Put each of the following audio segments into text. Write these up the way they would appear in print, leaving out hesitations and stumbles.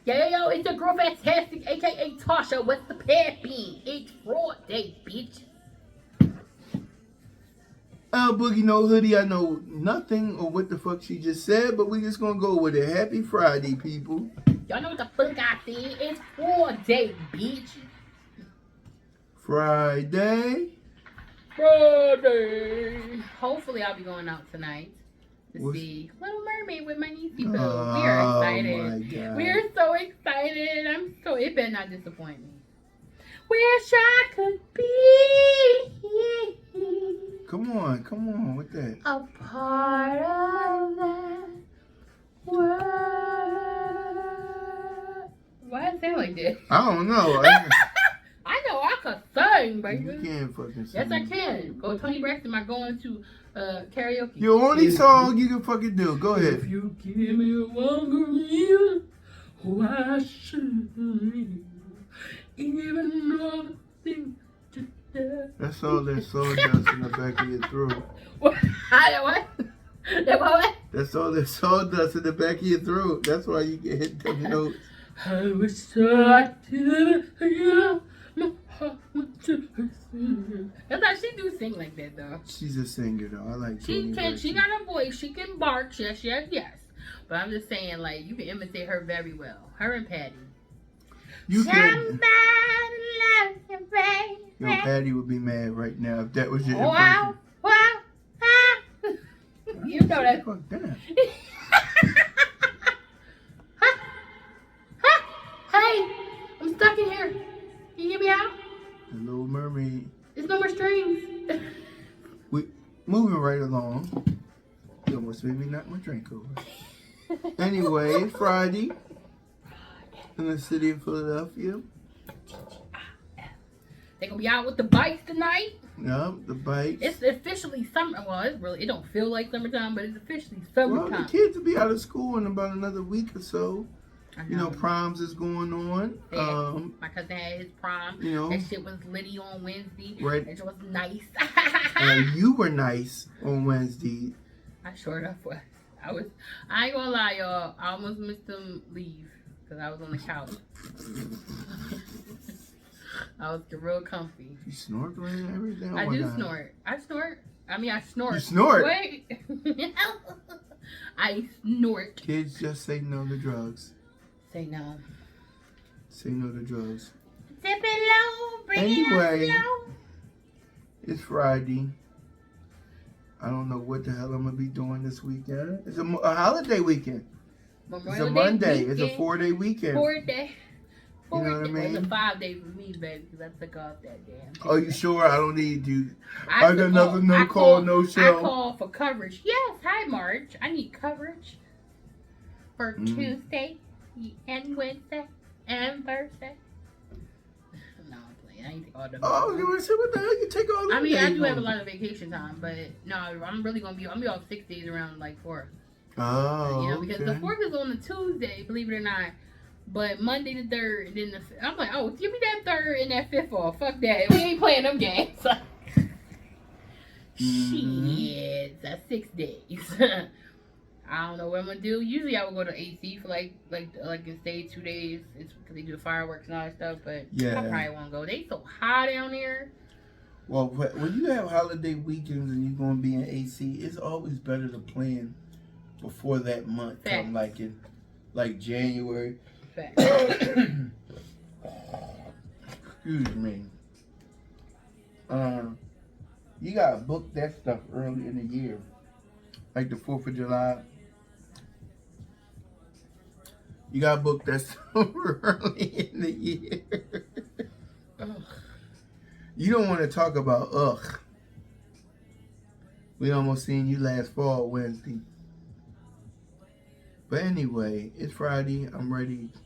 Yo, it's your girl FatTastic, aka Tasha. What's the papping? It's fraud day, bitch. Boogie No Hoodie, I know nothing or what the fuck she just said, but we just gonna go with it. Happy Friday, people. Y'all know what the fuck I said? It's fraud day, bitch. Friday. Hopefully, I'll be going out tonight to see Little Mermaid with my niecey boo. Oh, We are excited. my God. We are so excited. It better not disappoint me. Wish I could be Come on with that. a part of that world. Why does it sound like that? I don't know. I know I could sing, baby. You can't fucking sing. Yes, I can. Go Tony Braxton. Am I going to karaoke? Your only song you can fucking do. Go ahead. If you give me one good meal, why should even know thing to do? That's all that sawdust in the back of your throat. What? What? That's all that sawdust in the back of your throat. That's why you get hit them notes. I wish I could hear my heart to sing. That's how she do sing like that though. She's a singer though. I like She Toni can. Braxton. She got a voice. She can bark. Yes. But I'm just saying, like, you can imitate her very well. Her and Patty. You can. Somebody love you, baby. Yo, Patty would be mad right now if that was your Wow. You know that. Fuck that. Hey, I'm stuck in here. Can you get me out? The Little Mermaid. There's no more strings. We moving right along. You almost made me knock my drink over. Anyway, Friday in the city of Philadelphia. They're gonna be out with the bikes tonight. Yup, the bikes. It's officially summer. Well, it don't feel like summertime, but it's officially Well, summertime. the kids will be out of school in about another week or so. I You know, proms is going on. My cousin had his prom. You know. That shit was litty on Wednesday. Right. It was nice. You were nice on Wednesday. I sure enough was. I ain't gonna lie, y'all. I almost missed them leave because I was on the couch. I was real comfy. You snorkeling and everything? I do snort. I snort. I snort. You snort? Wait. I snort. Kids, just say no to drugs. Say no. Say no to drugs. Zip it low, bring Anyway. it up slow. It's Friday. I don't know what the hell I'm gonna be doing this weekend. It's a holiday weekend. It's Memorial a Day Monday. It's weekend. a 4-day weekend. 4 day. You know what I Well, it's a mean? 5 day for me, baby, because I took off that damn. Oh, you sure? I don't need you. I got took another off- no I call, called- no show. I called for coverage. Yes, hi Marge. I need coverage for Tuesday and Wednesday and Thursday. No, I'm playing. I need to take all the. Oh, you want to say what the hell you take all that? I mean, I do have a lot of vacation time, but no, I'm really gonna be. I'm gonna be off 6 days around like 4th. Oh, You know, because the okay. 4th is on a Tuesday, believe it or not. But Monday the 3rd, and then I'm like, oh, give me that 3rd and that 5th off. Fuck that. We ain't playing them games. Shit, that's 6 days. I don't know what I'm gonna do. Usually I would go to AC for like and stay 2 days. It's because they do fireworks and all that stuff. But Yeah. I probably won't go. They so hot down there. Well, when you have holiday weekends and you're going to be in AC, it's always better to plan before that month come, like January. Facts. Excuse me. You gotta book that stuff early in the year, like the 4th of July. You gotta book that stuff early in the year. You don't want to talk about ugh. We almost seen you last fall Wednesday. But anyway, it's Friday. I'm ready to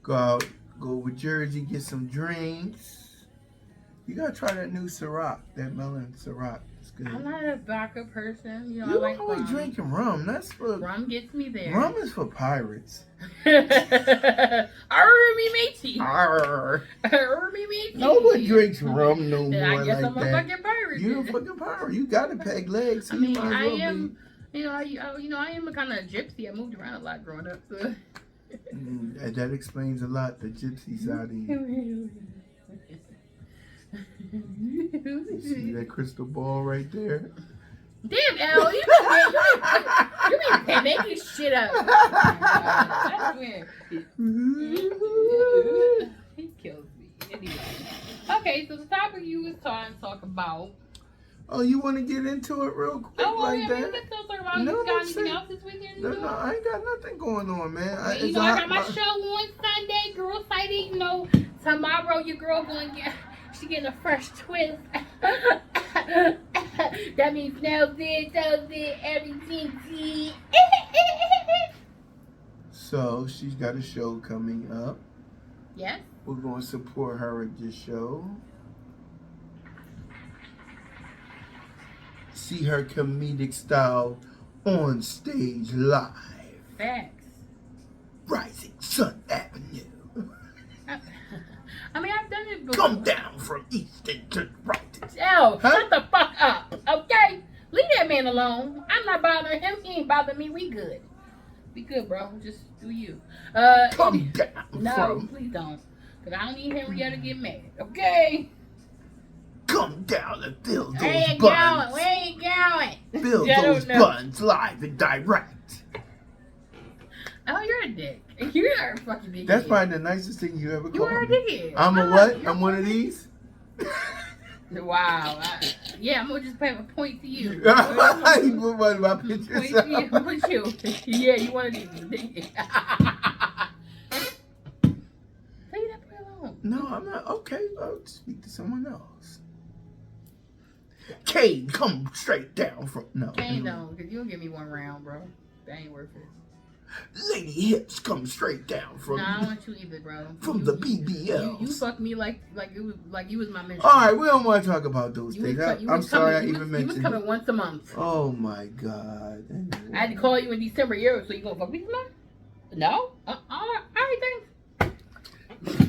go out, go over Jersey, get some drinks. You gotta try that new Ciroc, that melon Ciroc. It's good. I'm not a vodka person. You know, You I like always rum. drinking rum. That's for Rum gets me there. rum is for pirates. Arr, me matey. Arr. Arr, me matey. No one drinks rum no Then more I guess like I'm a that. fucking pirate. You're a then. fucking pirate. You gotta peg legs. So I you might as well am. You know, I am a kind of gypsy. I moved around a lot growing up. So. And that explains a lot, the gypsy side of you. You see that crystal ball right there? Damn, Al, you be making shit up. I swear. He kills me. Anyway. Okay, so the topic you was trying to talk about. Oh, you want to get into it real quick like yeah, that? we can talk about No, you got anything saying, else this weekend? no, I ain't got nothing going on, man. I got my show on Sunday, Girl Sighting. You know, tomorrow your girl she getting a fresh twist. That means nails it, toes it, everything did. So she's got a show coming up. Yes. We're going to support her at this show. See her comedic style on stage live. Facts. Rising Sun Avenue. I mean, I've done it before. Come down from Easton to Brighton. Shut the fuck up, okay? Leave that man alone. I'm not bothering him. He ain't bothering me. We good. We good, bro. Just do you. Come down No, please don't. Because I don't need Henrietta to get mad, okay? Come down and fill those Where you buns. going? Where you going? Fill those buns live and direct. Oh, you're a dick. You are a fucking dick. That's probably the nicest thing you ever called me. You are a dickhead. I'm a what? I'm one of these? Wow. Yeah, I'm going to just pay a point to you. You put one of my pictures Point to you. Put you. Yeah, you one of these. Leave that boy alone. No, I'm not. Okay, I'll speak to someone else. Kane, come straight down from... No. Kane don't, because you'll give me one round, bro. That ain't worth it. Lady Hips, come straight down from... No, I don't want you either, bro. From the BBLs. You fucked me like you was my mentor. Alright, we don't want to talk about those things. I'm sorry I even mentioned You was coming once a month. Oh my God. Anyway. I had to call you in December, so you gonna fuck me tonight? No? Alright, thanks.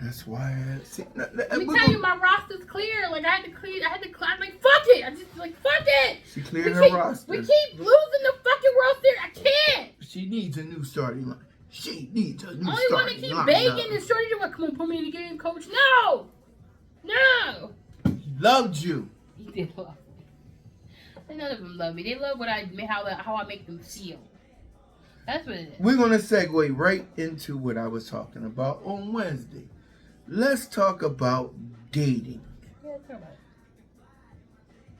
That's why I see. Let me tell you, my roster's clear. Like I had to clear. I'm like, fuck it. I just fuck it. She cleared her roster. We keep losing the fucking World Series. I can't. She needs a new starting line. She needs a new Only starting line. want to keep begging and shorty to come on, put me in the game, coach. No. He loved you. He did love me. None of them love me. They love how I make them feel. That's what it is. We're gonna segue right into what I was talking about on Wednesday. Let's talk about dating. Yeah, talk about it.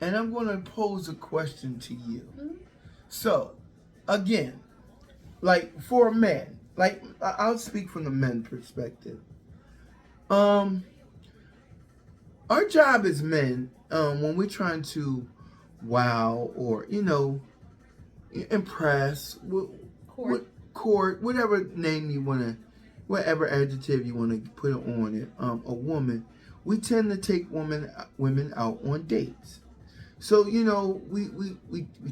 And I'm going to pose a question to you. Mm-hmm. So, again, like for men, like I'll speak from the men perspective. Our job as men, when we're trying to wow or, impress, court, whatever name you want to, whatever adjective you want to put on it, a woman, we tend to take women out on dates. So, we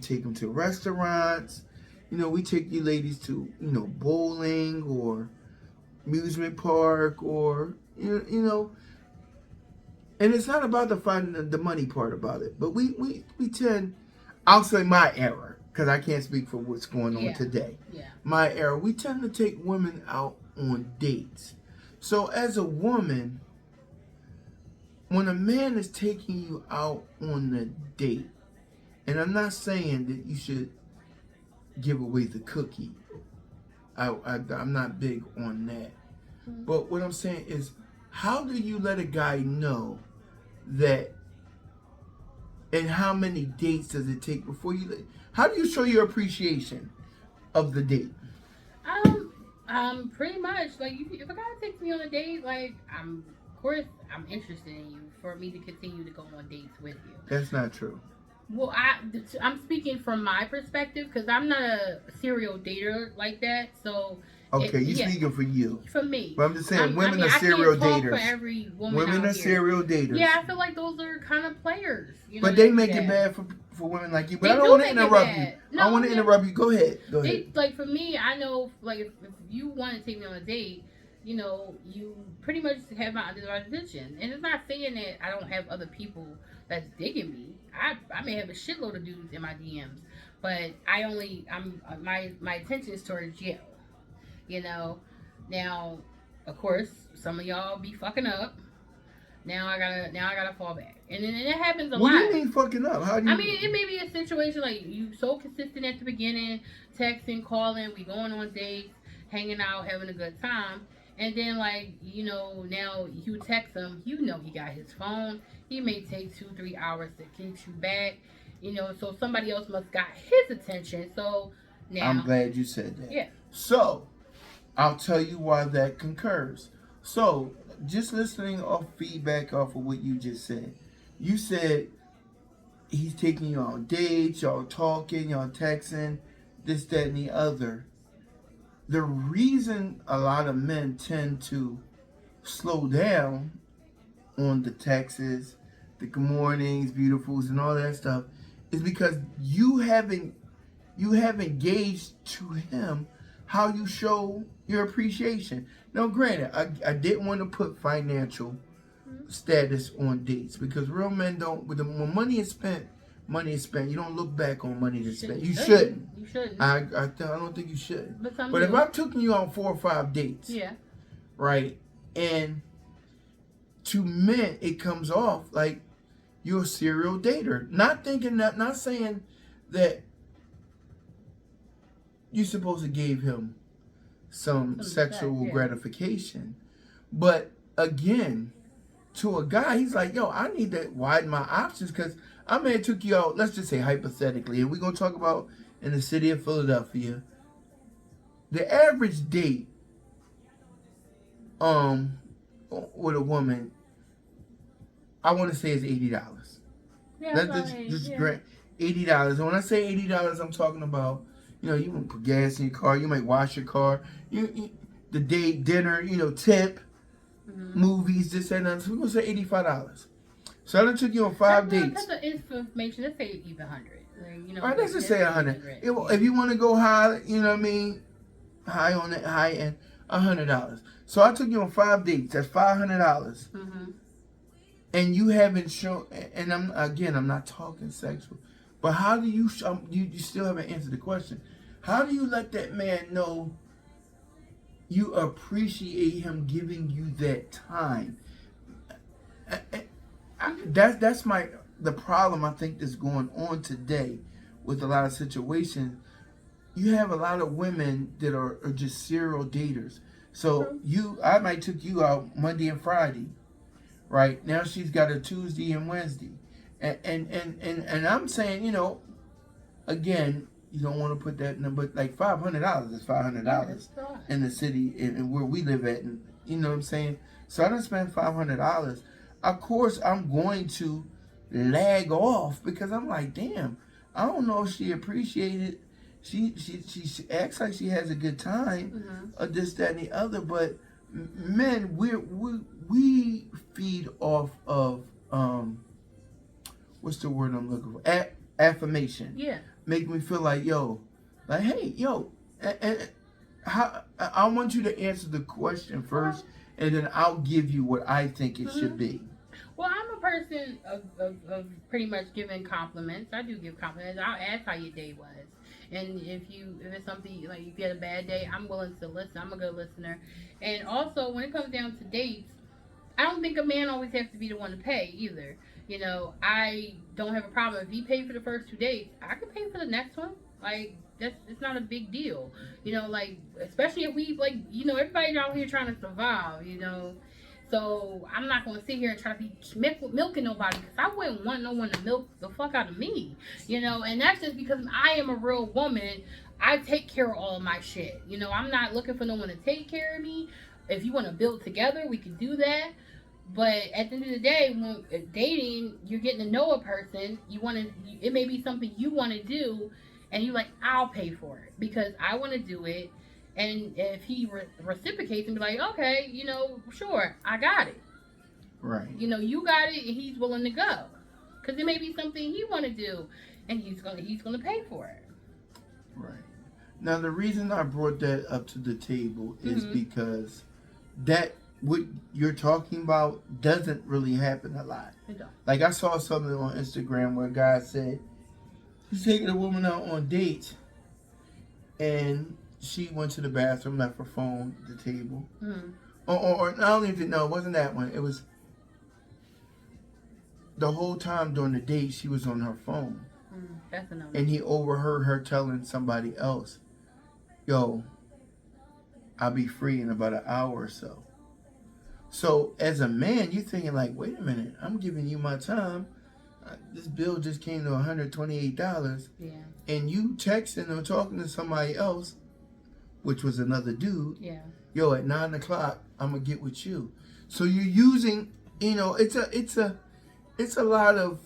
take them to restaurants, we take you ladies to, bowling or amusement park or, and it's not about the money part about it, but we tend, I'll say my era, because I can't speak for what's going on today. Yeah. My era, we tend to take women out on dates. So as a woman, when a man is taking you out on a date, and I'm not saying that you should give away the cookie. I'm not big on that. Mm-hmm. But what I'm saying is, how do you let a guy know that, and how many dates does it take before you, how do you show your appreciation of the date? Pretty much, like, if a guy takes me on a date, like, of course, I'm interested in you for me to continue to go on dates with you. That's not true. Well, I'm speaking from my perspective because I'm not a serial dater like that. So okay, you're speaking for you. For me, but I'm just saying, women are serial daters. For every woman women are serial daters. Yeah, I feel like those are kind of players. But they make it bad for women like you. But I don't want to interrupt you. No, I want to interrupt you. Go ahead. Like for me, I know, like if you want to take me on a date, you pretty much have my undivided attention. And it's not saying that I don't have other people that's digging me. I may have a shitload of dudes in my DMs, but my attention is towards you. You know, now, of course, some of y'all be fucking up. Now I gotta fall back, and it happens a What do you lot. mean fucking up? How do I you? mean, it may be a situation like you so consistent at the beginning, texting, calling, we going on dates, hanging out, having a good time, and then like now you text him, he got his phone, he may take 2 3 hours to get you back, so somebody else must got his attention. So I'm now, glad you said that. yeah, So I'll tell you why that concurs. So just listening off feedback off of what you just said, you said he's taking you on dates, y'all talking, y'all texting, this, that, and the other. The reason a lot of men tend to slow down on the texts, the good mornings, beautifuls, and all that stuff is because you haven't gauged to him how you show your appreciation. Now, granted, I didn't want to put financial status on dates because real men don't. When money is spent, money is spent. You don't look back on money that's spent. You shouldn't. You shouldn't. I don't think you should. But But if I've taken you on 4 or 5 dates, yeah, right, and to men it comes off like you're a serial dater. Not saying that you're supposed to give him some sexual gratification, but again, to a guy, he's like, yo, I need to widen my options because I may have took you out, let's just say hypothetically, and we're going to talk about in the city of Philadelphia, the average date with a woman, I want to say is $80. yeah, That's just great. $80. And when I say $80, I'm talking about, you might put gas in your car, you might wash your car, the date, dinner, tip, movies, this and that. So we're gonna say $85. So I done took you on 5 dates. That's information. Let's say even 100. All right, let's just say 100. If you want to go high, high on that high end, $100. So I took you on 5 dates. That's $500. And you haven't shown. And I'm not talking sexual, but how do you? You still haven't answered the question. How do you let that man know you appreciate him giving you that time? That's the problem I think that's going on today with a lot of situations. You have a lot of women that are just serial daters. So I might took you out Monday and Friday, right? Now she's got a Tuesday and Wednesday, and I'm saying, again, you don't want to put that number, like $500 is $500 in the city and where we live at, and you know what I'm saying. So I done spent $500. Of course, I'm going to lag off because I'm like, damn, I don't know if she appreciated. She acts like she has a good time, or this, that, and the other. But men, we feed off of what's the word I'm looking for? Affirmation. Yeah. Make me feel like, hey, and how I want you to answer the question first, and then I'll give you what I think it should be. Well, I'm a person of pretty much giving compliments. I do give compliments. I'll ask how your day was. And if it's something like if you had a bad day, I'm willing to listen. I'm a good listener. And also, when it comes down to dates, I don't think a man always has to be the one to pay either. I don't have a problem if he paid for the first 2 dates. I can pay for the next one. Like it's not a big deal. Especially if we everybody's out here trying to survive. So I'm not gonna sit here and try to be milking nobody because I wouldn't want no one to milk the fuck out of me, And that's just because I am a real woman. I take care of all of my shit. I'm not looking for no one to take care of me. If you want to build together, we can do that. But at the end of the day, when dating, you're getting to know a person. It may be something you want to do, and you're like, I'll pay for it because I want to do it. And if he reciprocates and be like, okay, sure, I got it. Right. You got it, and he's willing to go, because it may be something he want to do, and he's gonna pay for it. Right. Now the reason I brought that up to the table is because that what you're talking about doesn't really happen a lot. It don't. Like I saw something on Instagram where a guy said he's taking a woman out on dates, and she went to the bathroom, left her phone at the table. Mm. Or I don't even know. It wasn't that one. It was the whole time during the date she was on her phone. That's enough. And he overheard her telling somebody else, "Yo, I'll be free in about an hour or so." So as a man, you're thinking like, "Wait a minute, I'm giving you my time. This bill just came to $128, Yeah. and you texting or talking to somebody else, which was another dude. Yeah. Yo, at 9 o'clock, I'm gonna get with you." So you're using, it's a lot of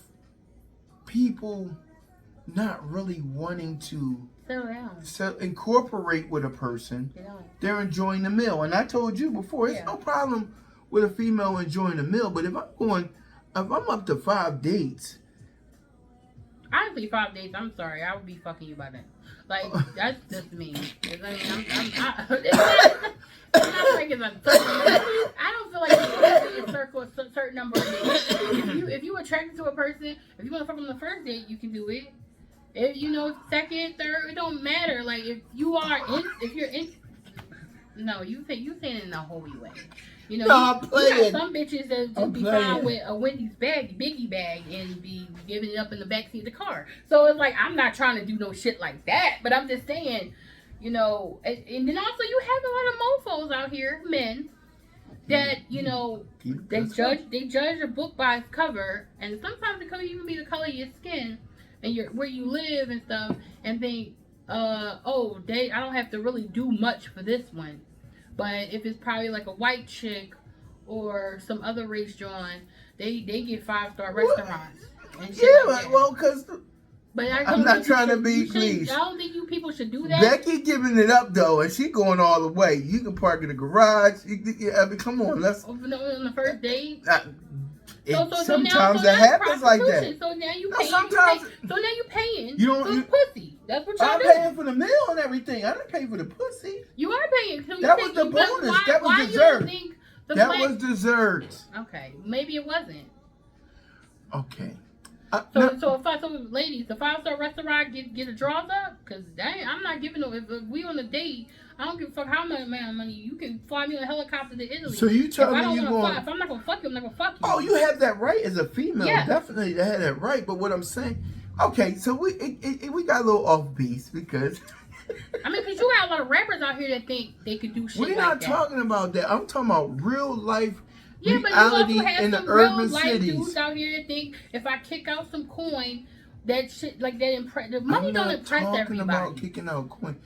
people not really wanting to Settle down. incorporate with a person. You know. They're enjoying the meal, and I told you before, it's no problem with a female enjoying the meal. But if I'm up to 5 dates, Honestly, 5 dates. I'm sorry, I would be fucking you by then. Like that's just me. 'Cause I mean, it's not like it's a certain. I don't feel like it's a certain number of dates. If you attracted to a person, if you want to fuck on the first date, you can do it. If second, third, it don't matter. Like if you're in. No, you saying it in a holy way. You got some bitches that just be found with a Wendy's biggie bag, and be giving it up in the backseat of the car. So it's like, I'm not trying to do no shit like that, but I'm just saying, and then also you have a lot of mofos out here, men, that they judge a book by its cover, and sometimes it could even be the color of your skin and where you live and stuff, and think, I don't have to really do much for this one. But if it's probably like a white chick or some other race joint, they get 5-star restaurants and shit. Yeah, like well, because I'm not trying to be pleased. I don't think you people should do that. Becky giving it up though, and she going all the way. You can park in the garage. Come on, let's. On the first date. Sometimes that happens like that. So now you paying. So now you paying. You don't. For the pussy. That's what y'all I'm do. paying for the meal and everything. I didn't pay for the pussy. You are paying. So that was the bonus. That was dessert. That was dessert. Okay, maybe it wasn't. Okay. So ladies, the 5-star restaurant get a draws up, cause I'm not giving no. If we on a date, I don't give a fuck how much money. You can fly me on a helicopter to Italy. So you tell me you going? If I'm not gonna fuck you, I'm not gonna fuck you. Oh, you have that right as a female. Yeah. Definitely, they have that right. But what I'm saying, okay, so we got a little off base because. I mean, cause you got a lot of rappers out here that think they could do shit like that. We're not talking about that. I'm talking about real life. Yeah, but you also have in some the urban real life cities. dudes out here that think if I kick out some coin, that shit like that impress. The money don't impress everybody. I'm not talking about kicking out coin.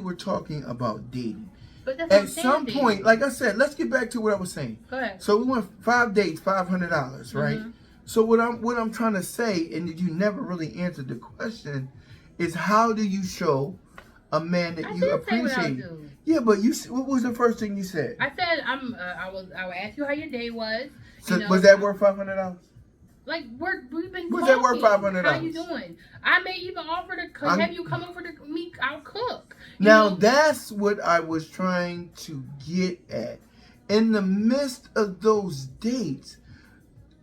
We're talking about dating. But that's at some point, like I said, let's get back to what I was saying. Go ahead. So we went 5 dates, $500, right? Mm-hmm. So what I'm trying to say, and you never really answered the question, is how do you show a man that you appreciate? Yeah, but what was the first thing you said? I said I will ask you how your day was. So was that worth $500? Like we've been. Was that worth $500? How you doing? I may even offer to have you come over to me. I'll cook. Now that's what I was trying to get at. In the midst of those dates,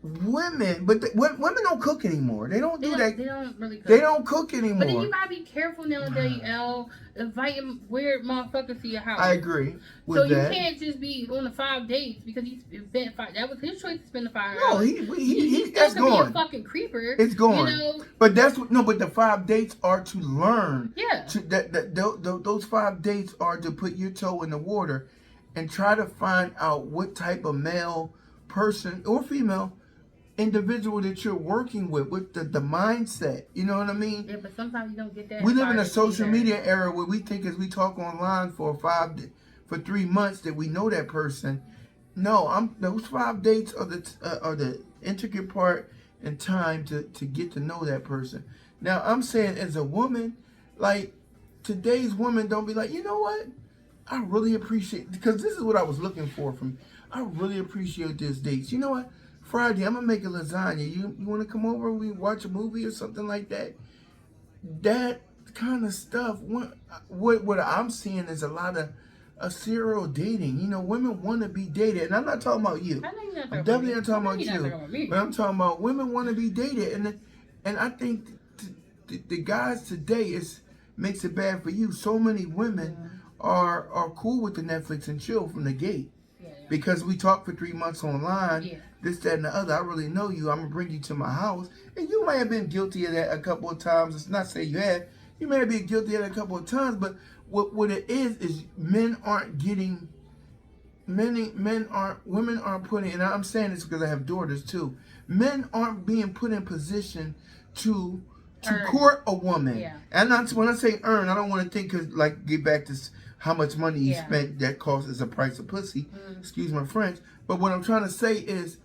women don't cook anymore. They don't do that. They don't really cook. They don't cook anymore. But then you gotta be careful nowadays, L. Inviting weird motherfuckers to your house. I agree with that. So you can't just be on the 5 dates because he spent 5. That was his choice to spend the $5. No, he that's gone. Be a fucking creeper. It's gone. But but the 5 dates are to learn. Yeah. Those 5 dates are to put your toe in the water and try to find out what type of male person or female individual that you're working with the mindset. You know what I mean? Yeah, but sometimes you don't get that. We live in a social media era where we think as we talk online for 3 months that we know that person. No, those 5 dates are the intricate part and time to get to know that person. Now I'm saying as a woman, like today's women don't be like, you know what? I really appreciate, because this is what I was looking for from. I really appreciate this dates. You know what? Friday, I'm gonna make a lasagna. You want to come over and we watch a movie or something like that? That kind of stuff. What I'm seeing is a lot of serial dating. You know, women want to be dated, and I'm not talking about you. I'm definitely not talking about you. But I'm talking about women want to be dated, and I think the guys today makes it bad for you. So many women are cool with the Netflix and chill from the gate. Because we talked for 3 months online, this, that, and the other. I really know you. I'm going to bring you to my house. And you may have been guilty of that a couple of times. It's not saying you have. You may have been guilty of that a couple of times. But what it is men aren't getting, women aren't putting, and I'm saying this because I have daughters too. Men aren't being put in position to court a woman. Yeah. And when I say earn, I don't want to think, cause like get back to how much money you spent that cost is a price of pussy. Excuse my French. But what I'm trying to say is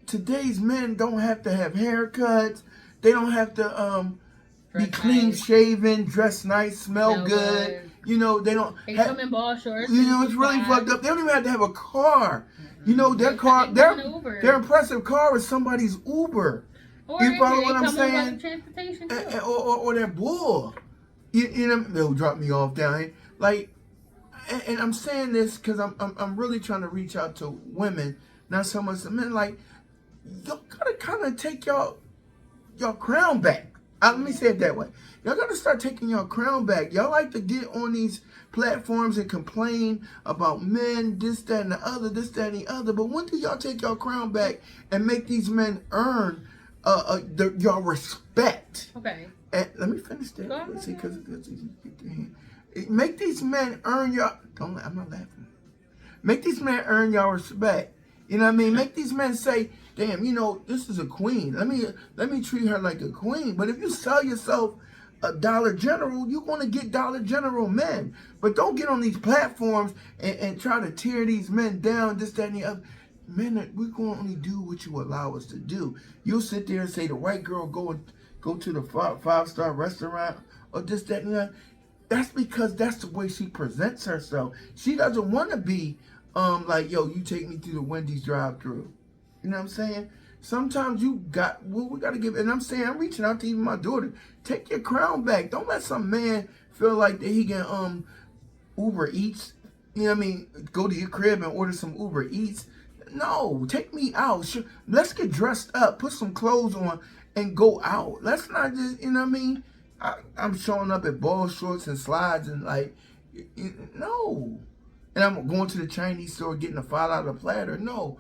today's men don't have to have haircuts. They don't have to be clean shaven, dress nice, smell good. You know, they don't. They come in ball shorts. You know, it's really fucked up. They don't even have to have a car. You know, their car, their impressive car is somebody's Uber. Or you follow what I'm saying? Transportation or their bull. You know, they'll drop me off down here. Like, and I'm saying this because I'm really trying to reach out to women, not so much the men. Like, y'all gotta kind of take y'all crown back. Let me say it that way. Y'all gotta start taking your crown back. Y'all like to get on these platforms and complain about men, this, that, and the other, this, that, and the other. But when do y'all take your crown back and make these men earn your respect? Okay. And let me finish that. See, because make these men earn your. I'm not laughing. Make these men earn your respect. You know what I mean? Make these men say, damn, you know, this is a queen. Let me treat her like a queen. But if you sell yourself a Dollar General, you're going to get Dollar General men. But don't get on these platforms and try to tear these men down, this, that, and the other. Men, we're going to only do what you allow us to do. You'll sit there and say the white girl go to the five-star restaurant or this, that, and the other. That's because that's the way she presents herself. She doesn't want to be like, yo, you take me through the Wendy's drive-thru. You know what I'm saying? Sometimes we got to give, and I'm saying, I'm reaching out to even my daughter. Take your crown back. Don't let some man feel like that he can Uber Eats. You know what I mean? Go to your crib and order some Uber Eats. No, take me out. Sure. Let's get dressed up, put some clothes on, and go out. Let's not just, you know what I mean? I'm showing up at ball shorts and slides and like, no. And I'm going to the Chinese store getting a $5 platter. No.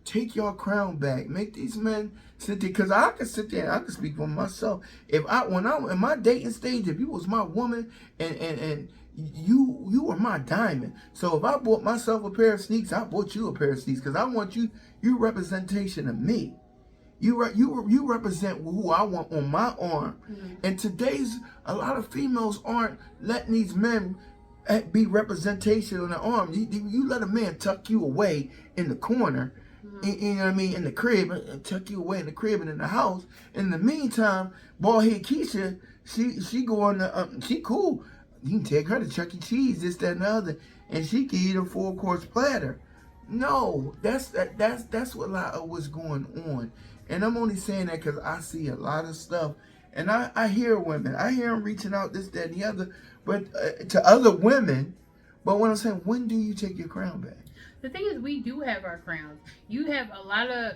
Take your crown back. Make these men sit there. Because I can sit there and I can speak for myself. When I'm in my dating stage, if you was my woman and you were my diamond. So if I bought myself a pair of sneaks, I bought you a pair of sneaks. Because I want you representation of me. You represent who I want on my arm. And a lot of females aren't letting these men be representation on the arm. You let a man tuck you away in the corner, you know what I mean, in the crib, and tuck you away in the crib and in the house. In the meantime, bald-head Keisha, she going to, she cool. You can take her to Chuck E. Cheese, this, that, and the other, and she can eat a 4-course platter. No, that's what a lot of what's going on. And I'm only saying that because I see a lot of stuff. And I hear women. I hear them reaching out, this, that, and the other, but to other women. But what I'm saying, when do you take your crown back? The thing is, we do have our crowns. You have a lot of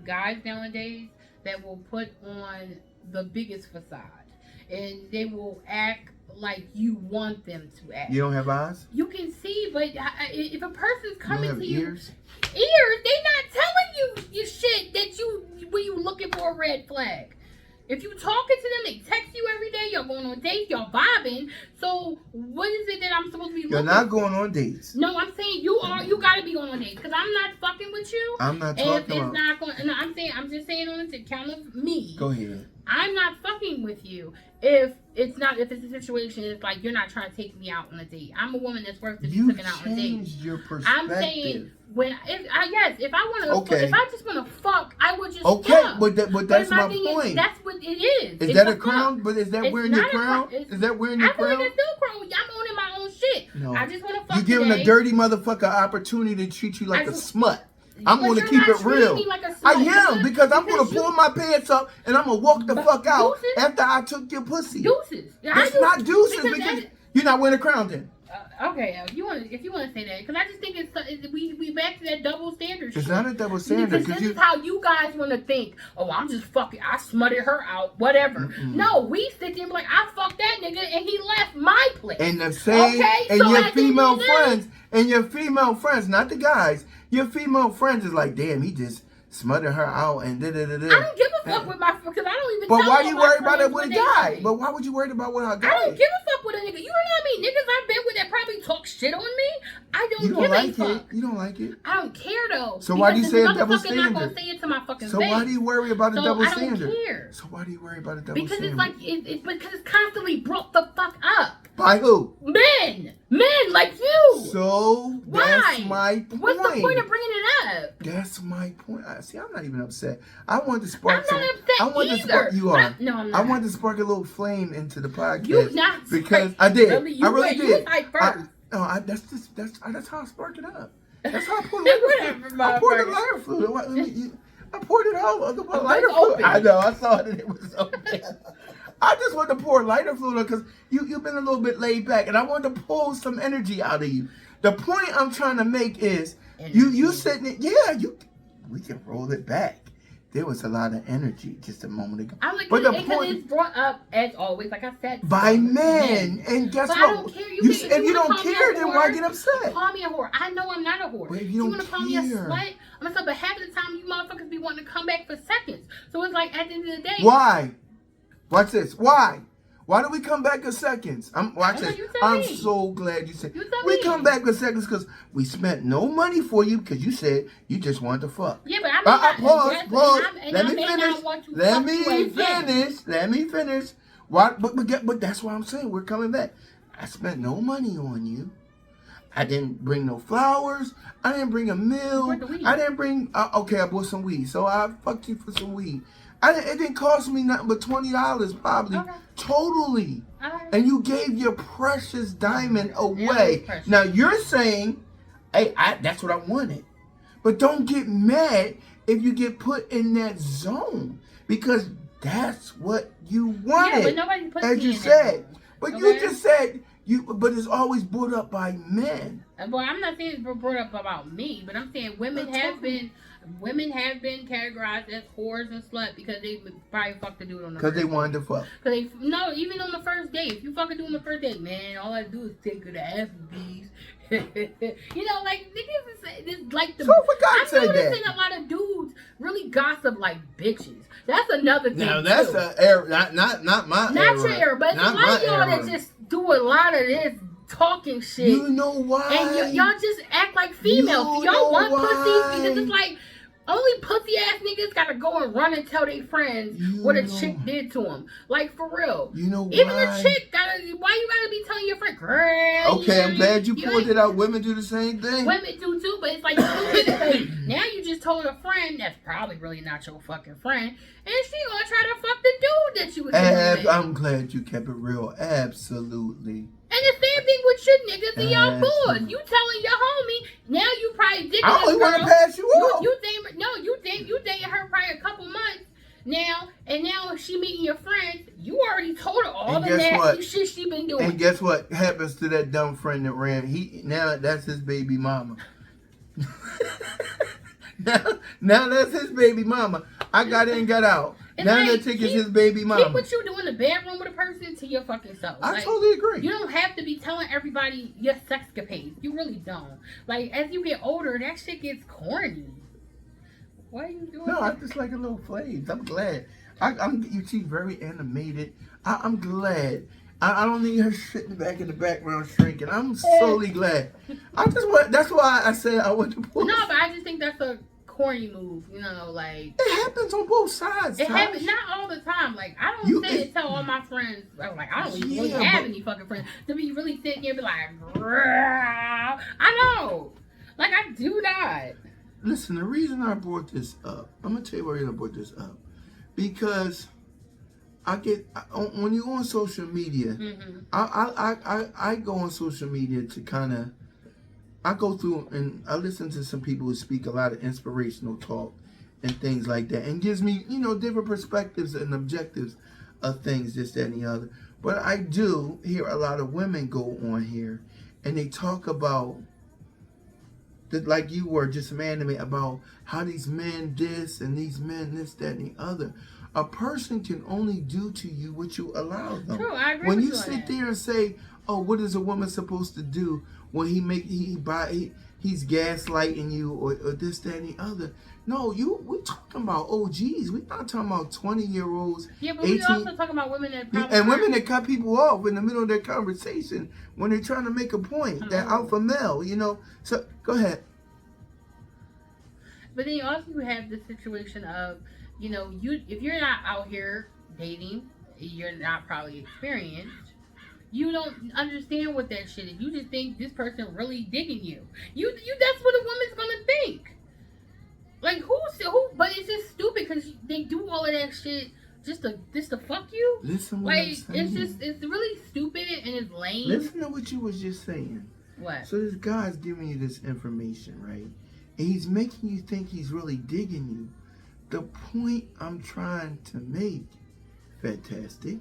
guys nowadays that will put on the biggest facade. And they will act like you want them to act. You don't have eyes? You can see, but if a person's coming to you, ears, they not telling you shit that when you looking for a red flag. If you talking to them, they text you every day. You're going on dates. You're vibing. So what is it that I'm supposed to be looking for? You're not going on dates. No, I'm saying you are. You got to be going on dates because I'm not fucking with you. I'm not talking about. Not going. No, I'm just saying on the account of me. Go ahead. I'm not fucking with you if it's a situation. It's like you're not trying to take me out on a date. I'm a woman that's worth to be taken out on a date. You changed your perspective. I'm saying if I want to, if I just want to fuck, I would just fuck. But that's my point. That's what it is. Is that a crown? But is that wearing your crown? Is that wearing your crown? I feel like it's still crown. I'm owning my own shit. No. I just want to fuck. You giving a dirty motherfucker opportunity to treat you like a smut. I'm going to keep it real. I am, because I'm going to pull my pants up and I'm going to walk the fuck out after I took your pussy. Deuces. That's not deuces because you're not wearing a crown then. Okay, if you want to say that, because I just think we back to that double standard. It's shit. not a double standard. Because this is how you guys want to think. Oh, I'm just fucking. I smutted her out. Whatever. No, we sit there and be like, I fucked that nigga, and he left my place. And the same. Okay, and so your female friends, not the guys. Your female friends is like, damn, he just smothered her out and da da da da. I don't give a fuck with my because I don't even. But why you worried about it with a guy? But why would you worry about what a guy? I don't give a fuck with a nigga. You know what I mean? Niggas I've been with that probably talk shit on me. I don't give a fuck. You don't like it. I don't care though. So why do you say a double standard? I'm not gonna say it to my fucking face. So why do you worry about a double standard? I don't care. So why do you worry about a double standard? Because it's like it's because it's constantly brought the fuck up. By who? Men like you. So that's my point. What's the point of bringing it up? That's my point. See, I'm not even upset. I want to spark. I'm not upset either. You are. No, I'm not. I want to spark a little flame into the podcast. You not because I did. I really did. You like first. That's how I spark it up. That's how I poured the lighter fluid. I poured it out. The lighter fluid. I know. I saw it and it was open. I just want to pour lighter fluid because you've been a little bit laid back, and I want to pull some energy out of you. The point I'm trying to make is you sitting. We can roll it back. There was a lot of energy just a moment ago. I'm like, but the point is brought up as always, like I said, by men. And guess what? I don't care. If you don't care, then why get upset? Call me a whore. I know I'm not a whore. But if you want to call me a slut, I'm gonna say, but half of the time you motherfuckers be wanting to come back for seconds. So it's like at the end of the day. Why? Watch this. Why? Why do we come back in seconds? I'm so glad you said we come back in seconds because we spent no money for you because you said you just wanted to fuck. Yeah, but pause. Let me finish. Why? But that's why I'm saying we're coming back. I spent no money on you. I didn't bring no flowers. I didn't bring a meal. I didn't bring. Okay, I bought some weed, so I fucked you for some weed. It didn't cost me nothing but $20 probably. Okay. Totally. Right. And you gave your precious diamond away. Now you're saying, hey, that's what I wanted. But don't get mad if you get put in that zone. Because that's what you wanted. Yeah, but nobody puts as you said. But okay. You just said but it's always brought up by men. Well, I'm not saying it's brought up about me, but I'm saying women have been categorized as whores and slut because they probably fucked the dude on the first date. Because they wanted to fuck. Even on the first date. If you fuck a dude on the first date, man, all I do is take her to Applebee's. Like niggas is like the. So for God said that. I'm noticing a lot of dudes really gossip like bitches. That's another thing. Now that's an error, not my not error. Your error, but it's a lot of y'all that just do a lot of this talking shit. You know why? And y'all just act like females. Y'all want pussy because it's like. Only pussy ass niggas gotta go and run and tell their friends what a chick did to them. Like for real. You know why? Even a chick why you gotta be telling your friend, girl? Okay, I'm glad you pulled it out. Women do the same thing. Women do too, but it's like now you just told a friend that's probably really not your fucking friend, and she gonna try to fuck the dude that you was with. I'm glad you kept it real. Absolutely. And the same thing with your niggas and y'all boys. You telling your homie, now you probably digging I only want to pass you off. You dated her probably a couple months now, and now if she meeting your friends, you already told her all the nasty shit she been doing. And guess what happens to that dumb friend that ran? Now that's his baby mama. now that's his baby mama. I got in, got out. Now that chick is his baby mama. Keep what you do in the bedroom with a person to your fucking self. I totally agree. You don't have to be telling everybody your sexcapades. You really don't. Like, as you get older, that shit gets corny. Why are you doing that? No, I just like a little flames. I'm glad. She's very animated. I'm glad. I don't need her sitting back in the background shrinking. I'm solely glad. That's why I said I want to pull. No, but I just think that's a corny move, like it happens on both sides. It happens not all the time. Like I don't sit and tell all my friends. I'm like I don't really have any fucking friends to be really sitting here and be like, I know, like I do not. Listen, the reason I brought this up, I'm gonna tell you why I brought this up, because when you go on social media, I go on social media to kind of. I go through and I listen to some people who speak a lot of inspirational talk and things like that, and gives me, different perspectives and objectives of things, this, that, and the other. But I do hear a lot of women go on here and they talk about like you were just man about how these men this and these men this, that, and the other. A person can only do to you what you allow them. True, I agree when with you you sit there and say, "Oh, what is a woman supposed to do when he's gaslighting you or this, that, and the other?" No, we're talking about OGs. We're not talking about 20-year-olds. Yeah, but we also talking about women that probably and women that cut people off in the middle of their conversation when they're trying to make a point. That alpha male, So go ahead. But then you also have the situation of, if you're not out here dating, you're not probably experienced. You don't understand what that shit is. You just think this person really digging you. You that's what a woman's gonna think. Like who? But it's just stupid because they do all of that shit just to fuck you. Listen, it's really stupid and it's lame. Listen to what you was just saying. What? So this guy's giving you this information, right? And he's making you think he's really digging you. The point I'm trying to make, FatTastic,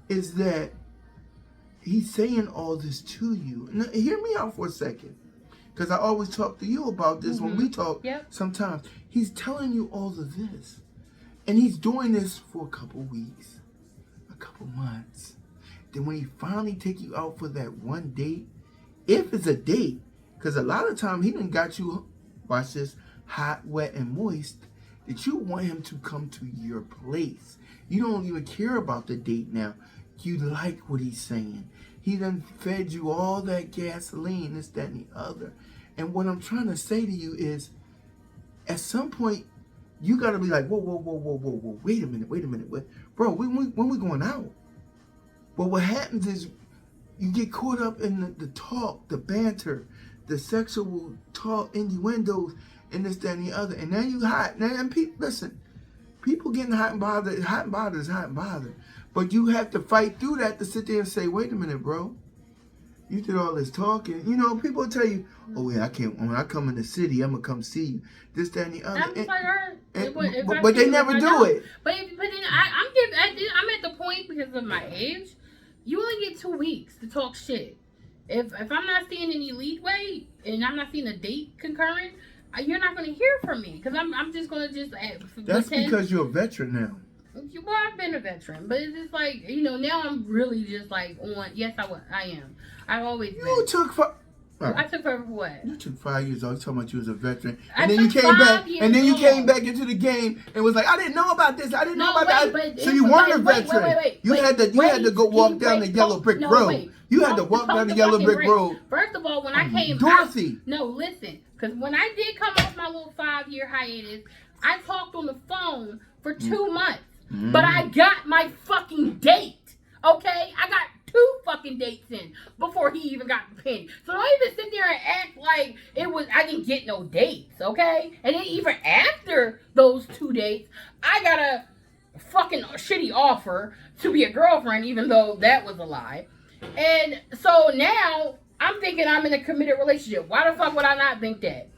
is that he's saying all this to you. Now, hear me out for a second. Because I always talk to you about this when we talk. Yep. Sometimes he's telling you all of this. And he's doing this for a couple weeks, a couple months. Then when he finally take you out for that one date, if it's a date, because a lot of time he done got you, watch this, hot, wet, and moist, that you want him to come to your place. You don't even care about the date now. You like what he's saying. He done fed you all that gasoline, this, that, and the other. And what I'm trying to say to you is, at some point, you got to be like, whoa, wait a minute. Bro, when we going out? But what happens is, you get caught up in the talk, the banter, the sexual talk, innuendos, and this, that, and the other. And now you hot. Now, listen, people getting hot and bothered is hot and bothered. But you have to fight through that to sit there and say, wait a minute, bro. You did all this talking. People tell you, oh, yeah, I can't. When I come in the city, I'm going to come see you. This, that, and the other. I'm just like her. But they never do it. But then I'm at the point because of my age. You only get 2 weeks to talk shit. If I'm not seeing any leadway and I'm not seeing a date concurrent, you're not going to hear from me because I'm just going to That's because you're a veteran now. Well, I've been a veteran, but it's just like, now I'm really just like on. Yes, I am. I've always been. You took I took forever for what? You took 5 years. I was talking about you as a veteran, and then you came back, came back into the game and was like, I didn't know about this. I didn't know about that. So you weren't a veteran. You had to go walk down the yellow brick road. You had to walk down the yellow brick road. First of all, when I came, Dorothy. No, listen, because when I did come off my little 5-year hiatus, I talked on the phone for 2 months. But I got my fucking date, okay? I got 2 fucking dates in before he even got the penny. So don't even sit there and act like I didn't get no dates, okay? And then even after those 2 dates, I got a fucking shitty offer to be a girlfriend, even though that was a lie. And so now I'm thinking I'm in a committed relationship. Why the fuck would I not think that?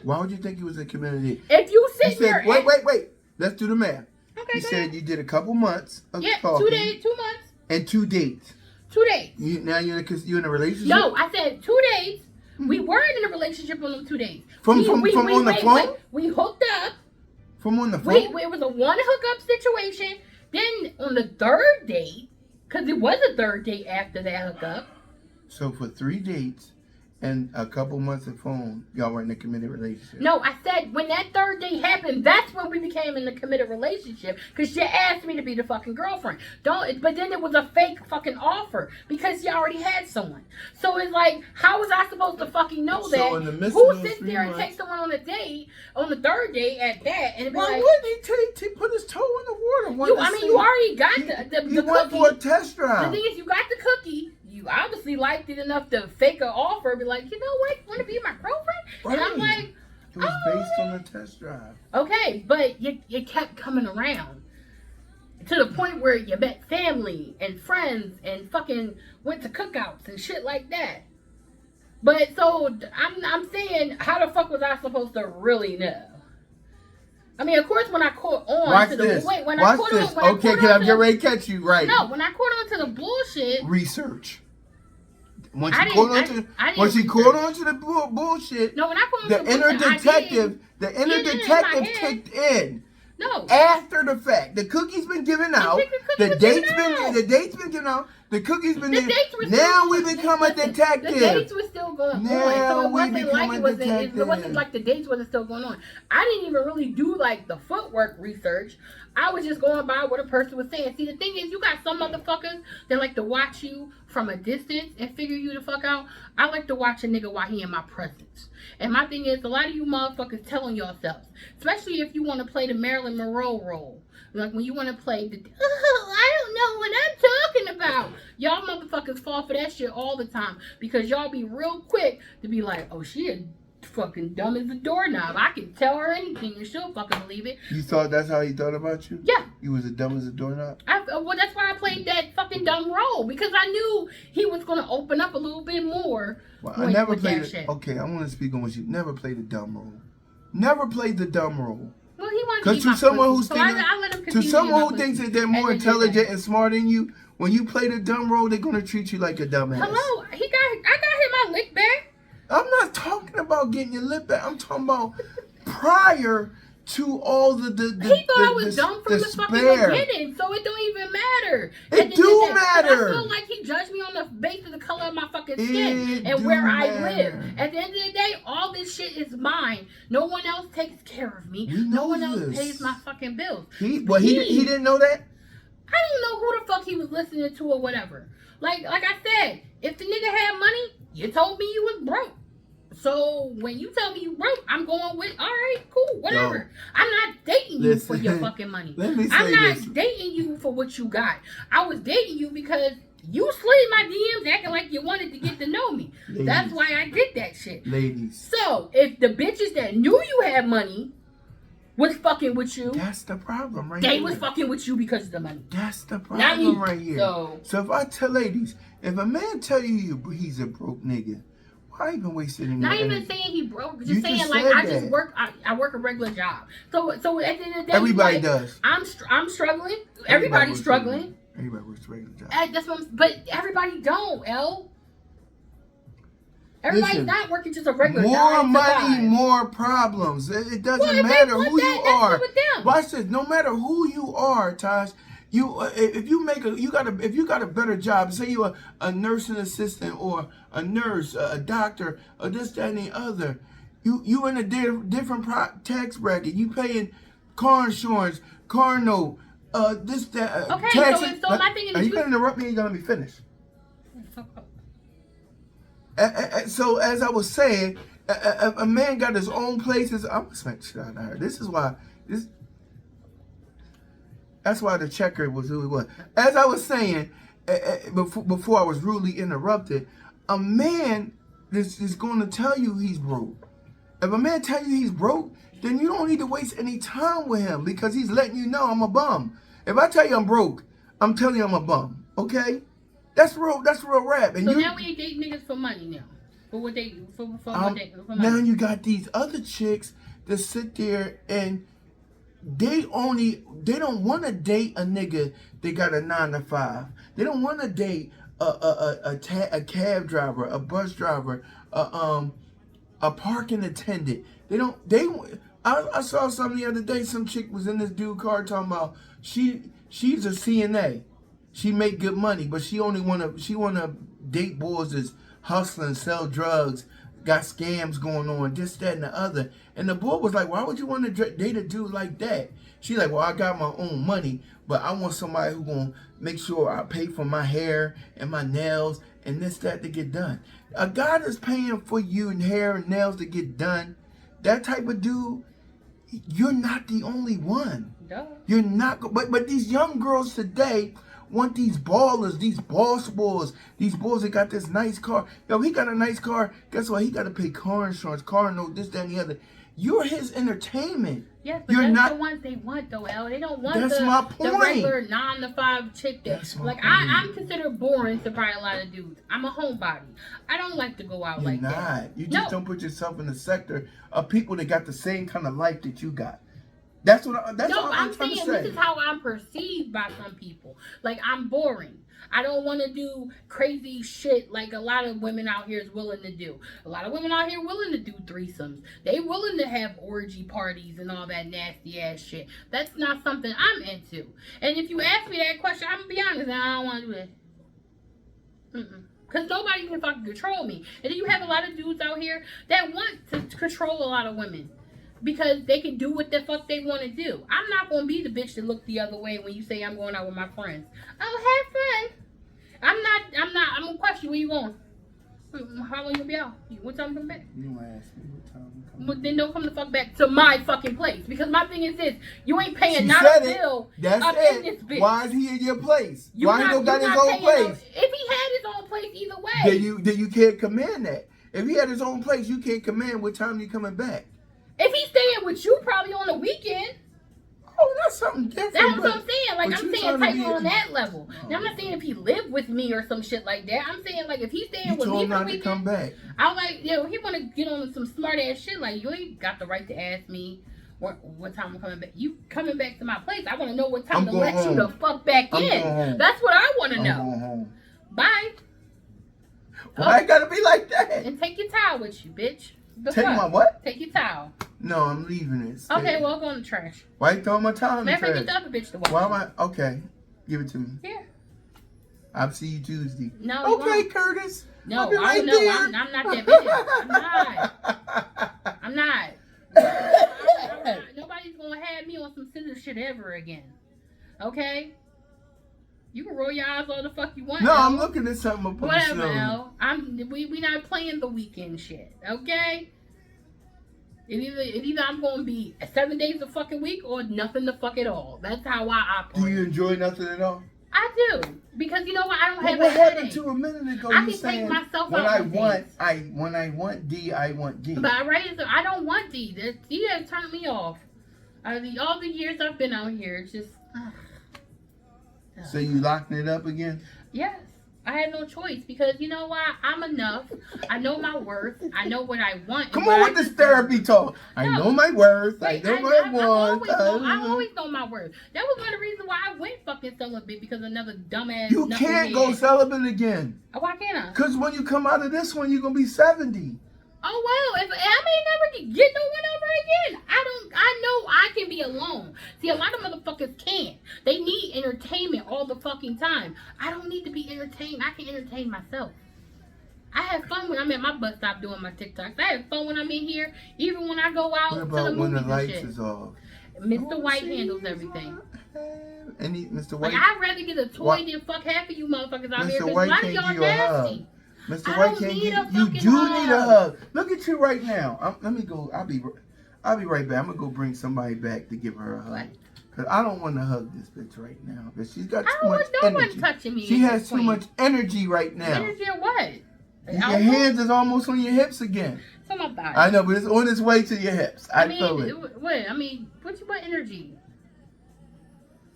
Why would you think you was in a committed? If you sit there, wait. Let's do the math. Okay, you said you did a couple months of talking. 2 days, 2 months. And 2 dates. 2 dates. Now you're in a relationship? No, I said 2 dates. We weren't in a relationship on them 2 dates. From on the phone? We hooked up. From on the phone? It was a one hookup situation. Then on the 3rd date, because it was a 3rd date after that hookup. So for 3 dates and a couple months of phone, y'all were in a committed relationship. No, I said when that 3rd date happened, that's when we became in a committed relationship. Because she asked me to be the fucking girlfriend. But then it was a fake fucking offer because she already had someone. So it's like, how was I supposed to fucking know that? So in the midst Who of sits there and takes someone on a date on the 3rd date at that and be why like, wouldn't he put his toe in the water? You already got the you went cookie. for a test drive. The thing is, you got the cookie. You obviously liked it enough to fake an offer, be like, you know what, want to be my girlfriend? Right. And I'm like, it was based on the test drive. Okay, but you kept coming around to the point where you met family and friends and fucking went to cookouts and shit like that. But so I'm saying, how the fuck was I supposed to really know? I mean, of course, when I caught on Watch to this. the wait, when Watch I caught this. on, okay, can I get ready to catch you right? No, when I caught on to the bullshit. Research. Once she caught on to the bullshit, no, when I caught on the to the inner bullshit, detective kicked in. No. After the fact, the cookies been given out. The date's been given out. The cookies been there. Now we become a detective. The dates were still going on. So it wasn't like the dates wasn't still going on. I didn't even really do like the footwork research. I was just going by what a person was saying. See, the thing is, you got some motherfuckers that like to watch you from a distance and figure you the fuck out. I like to watch a nigga while he in my presence. And my thing is, a lot of you motherfuckers telling yourselves, especially if you want to play the Marilyn Monroe role. Like when you want to play the, I don't know what I'm talking about. Y'all motherfuckers fall for that shit all the time because y'all be real quick to be like, oh, she is fucking dumb as a doorknob. I can tell her anything and she'll fucking believe it. You thought that's how he thought about you? Yeah. You was as dumb as a doorknob? Well, that's why I played that fucking dumb role because I knew he was going to open up a little bit more. Well, I never played it. Okay, I want to speak on what you never played the dumb role. Never played the dumb role. Well, he wanted to to someone who's to someone who thinks that they're more intelligent and smarter than you, when you play the dumb role, they're gonna treat you like a dumbass. Hello, I got him my lick back. I'm not talking about getting your lip back. I'm talking about prior to all the he thought I was dumb from the fucking beginning, so it don't even matter. It do matter. I feel like he judged me on the basis of the color of my fucking skin and where I live. At the end of the day, all this shit is mine. No one else takes care of me. No one else pays my fucking bills. He didn't know that? I don't know who the fuck he was listening to or whatever. Like I said, if the nigga had money, you told me you was broke. So when you tell me you broke, I'm going with, all right, cool, whatever. No. I'm not dating you for your fucking money. I'm not dating you for what you got. I was dating you because you slid my DMs acting like you wanted to get to know me. Ladies. That's why I did that shit. Ladies. So if the bitches that knew you had money was fucking with you, that's the problem right here. They was fucking with you because of the money. That's the problem right here. So if I tell ladies, if a man tell you he's a broke nigga, why even wasting any Not even saying he broke, just saying like I just work. I work a regular job. So at the end of the day, everybody does. I'm struggling. Everybody's struggling. Everybody works a regular job. That's what but everybody don't. Everybody's not working just a regular job. More money, more problems. It doesn't matter who you are. Watch this. No matter who you are, Taj. If you got a better job, say you're a nursing assistant or a nurse, a doctor, or this, that, and the other, you in a different tax bracket. You paying car insurance, car note, this, that. Okay, taxes. So my thing is, are you gonna interrupt me? You're gonna be finished. So as I was saying, a man got his own places. I'm gonna smack shit out of her. This is why this. That's why the checker was who he was. As I was saying, before I was rudely interrupted, a man is going to tell you he's broke. If a man tell you he's broke, then you don't need to waste any time with him because he's letting you know I'm a bum. If I tell you I'm broke, I'm telling you I'm a bum. Okay? That's real rap. And so now we ain't dating niggas for money now. For what they for money. Now you got these other chicks that sit there and they don't want to date a nigga that got a 9-to-5. They don't want to date a cab driver, a bus driver, a parking attendant. I saw something the other day. Some chick was in this dude car talking about she's a CNA. She make good money, but she wanna date boys that's hustling, sell drugs, got scams going on, this, that, and the other. And the boy was like, why would you want to date a dude like that? She like, well, I got my own money, but I want somebody who gonna make sure I pay for my hair and my nails and this, that to get done. A guy that's paying for you and hair and nails to get done, that type of dude, you're not the only one. Duh. You're not, but these young girls today want these ballers, these boss boys, these boys that got this nice car. Yo, he got a nice car. Guess what? He got to pay car insurance, car note, this, that, and the other. You're his entertainment. Yes, but that's the ones they want, though, Al. They don't want the regular 9-to-5 chick that, like, I'm considered boring to probably a lot of dudes. I'm a homebody. I don't like to go out like that. You just don't put yourself in the sector of people that got the same kind of life that you got. That's what. That's No, all I'm trying to saying say. this is how I'm perceived by some people. Like, I'm boring. I don't want to do crazy shit like a lot of women out here is willing to do. A lot of women out here willing to do threesomes. They willing to have orgy parties and all that nasty ass shit. That's not something I'm into. And if you ask me that question, I'm gonna be honest, and I don't want to do that. Because nobody can fucking control me. And then you have a lot of dudes out here that want to control a lot of women. Because they can do what the fuck they want to do. I'm not going to be the bitch that look the other way when you say I'm going out with my friends. Oh, have fun. I'm going to question where you going. How long you be out? What time you come back? You want to ask me what time you come But then don't come the fuck back to my fucking place. Because my thing is this. You ain't paying She not said a bill That's up it. in this bitch. Why is he in your place? You Why he don't got his own place? If he had his own place either way. Then you can't command that. If he had his own place, you can't command what time you coming back. If he's staying with you probably on the weekend. Oh, that's something different. That's what I'm saying. Like, I'm saying type on that level. Oh. Now, I'm not saying if he lived with me or some shit like that. I'm saying, like, if he's staying with me for for not the to weekend, come back. I'm like, he want to get on some smart ass shit. Like, you ain't got the right to ask me what time I'm coming back. You coming back to my place. I want to know what time to let you the fuck back in. That's what I want to know. Going home. Bye. Why it gotta be like that? And take your towel with you, bitch. Take my what? Take your towel. No, I'm leaving it. Stay. Okay, well, go in the trash. Why you throwing my towel in the Matter of trash? fact, get the other bitch to wash. Why am I? Okay, give it to me. Yeah. I'll see you Tuesday. No. Okay, Curtis. No, I'll be right I don't know. there. I'm not that bitch. I'm not. Nobody's gonna have me on some scissor shit ever again. Okay? You can roll your eyes all the fuck you want. No, Al. I'm looking at something up on Whatever, the Al. We not playing the weekend shit. Okay? Either I'm gonna be 7 days a fucking week or nothing the fuck at all. That's how I operate. Do you enjoy nothing at all? I do. Because you know what? I don't have what a happened headache. to a minute ago? I You can saying take myself when out I on want dates. when I want D, I want D. But I don't want D. D has turned me off. All the years I've been out here, it's just. So you locking it up again? Yes. I had no choice because you know why? I'm enough. I know my worth. I know what I want. Come on with this therapy talk. I know my worth. Wait, I know what I want. I always know my worth. That was one of the reasons why I went fucking celibate because another dumbass. You can't go celibate again. Why can't I? Because when you come out of this one, you're going to be 70. Oh well, if I may never get no one over again. I know I can be alone. See, a lot of motherfuckers can't. They need entertainment all the fucking time. I don't need to be entertained. I can entertain myself. I have fun when I'm at my bus stop doing my TikToks. I have fun when I'm in here, even when I go out What to about the when movies the lights and shit. is off? Mr. White handles everything. Any Mr. White? Like, I'd rather get a toy than fuck half of you motherfuckers out here because a White lot of can't y'all give you a hug. nasty. Mr. I White don't can't need give a you. fucking Do hug. need a hug. Look at you right now. Let me go. I'll be right back. I'm gonna go bring somebody back to give her a hug. What? Cause I don't want to hug this bitch right now. Cause she's got I too don't much want no energy. one touching me. She at has this too point. much energy right now. Energy or what? Your hands is almost on your hips again. Tell my body. I know, but it's on its way to your hips. I feel it. What? I mean, what energy?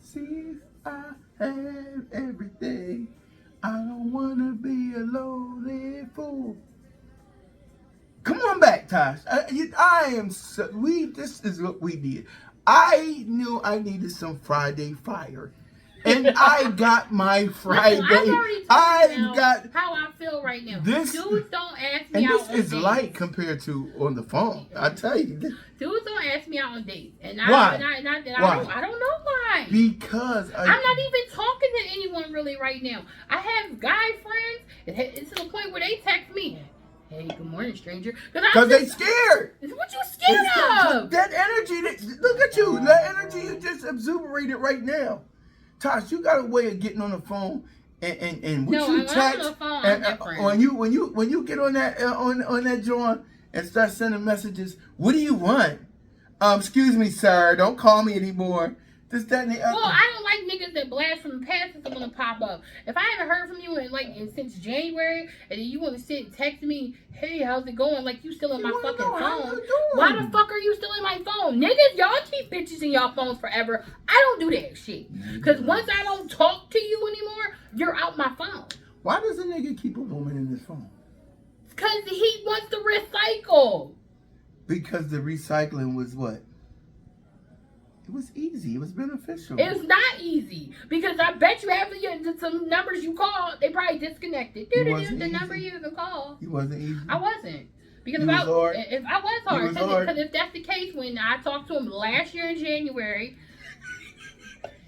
See, I have everything. I don't wanna be a lonely fool. Come on back, Tosh. This is what we did. I knew I needed some Friday fire. And I got my Friday. I've got how I feel right now. This, dudes don't ask me and out this is on light dates. compared to on the phone. I tell you. Dudes don't ask me out on dates. And why? I don't know why. Because I'm not even talking to anyone really right now. I have guy friends. It's to the point where they text me. Hey, good morning, stranger. Because they scared. What you scared of? That energy. Look at you. That energy you just exuberated right now. Tosh, you got a way of getting on the phone and what you text when you get on that on that joint and start sending messages. What do you want? Excuse me, sir. Don't call me anymore. This, that, and the other. Well, I don't like niggas that blast from the past and want to pop up. If I haven't heard from you since January, and then you want to sit and text me, hey, how's it going? Like you still in my fucking phone. Why the fuck are you still in my phone? Niggas, y'all keep bitches in y'all phones forever. I don't do that shit. Because once I don't talk to you anymore, you're out my phone. Why does a nigga keep a woman in his phone? Because he wants to recycle. Because the recycling was what? It was easy. It was beneficial. It's not easy because I bet you half of some numbers you called, they probably disconnected. The number you even called. You wasn't easy. I wasn't. Because if I was hard, because if that's the case, when I talked to him last year in January,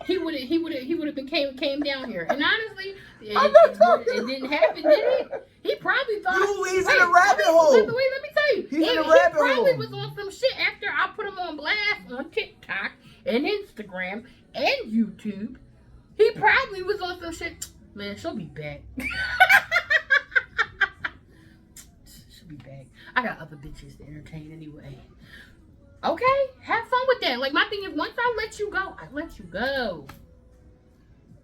he would have came down here. And honestly, it didn't happen, did it? He probably thought he's in a rabbit hole. Let me tell you, he's in a rabbit hole. He probably was on some shit after I put him on blast on TikTok and Instagram and YouTube. He probably was on some shit. Man, she'll be back. She'll be back. I got other bitches to entertain anyway. Okay, have fun with that. Like, my thing is, once I let you go, I let you go.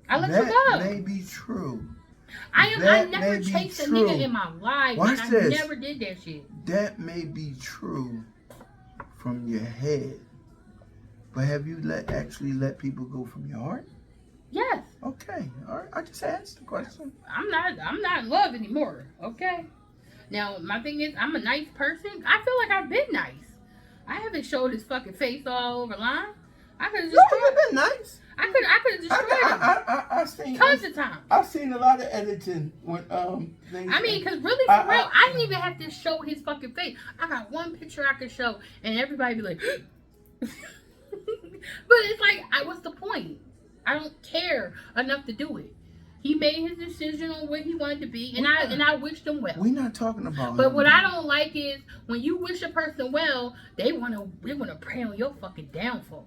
That may be true. I never chased a nigga in my life. Watch I this. never did that shit. That may be true from your head. But have you actually let people go from your heart? Yes. Okay. All right. I just asked the question. I'm not in love anymore. Okay. Now, my thing is, I'm a nice person. I feel like I've been nice. I haven't showed his fucking face all over line. I could have just. No, you've been nice. I could have destroyed him. I've seen tons of times. I've seen a lot of editing when things. I mean, because really, for real, I didn't even have to show his fucking face. I got one picture I could show, and everybody be like, but it's like, what's the point? I don't care enough to do it. He made his decision on what he wanted to be, and I wished him well. We're not talking about. But what I don't like is when you wish a person well, they wanna prey on your fucking downfall.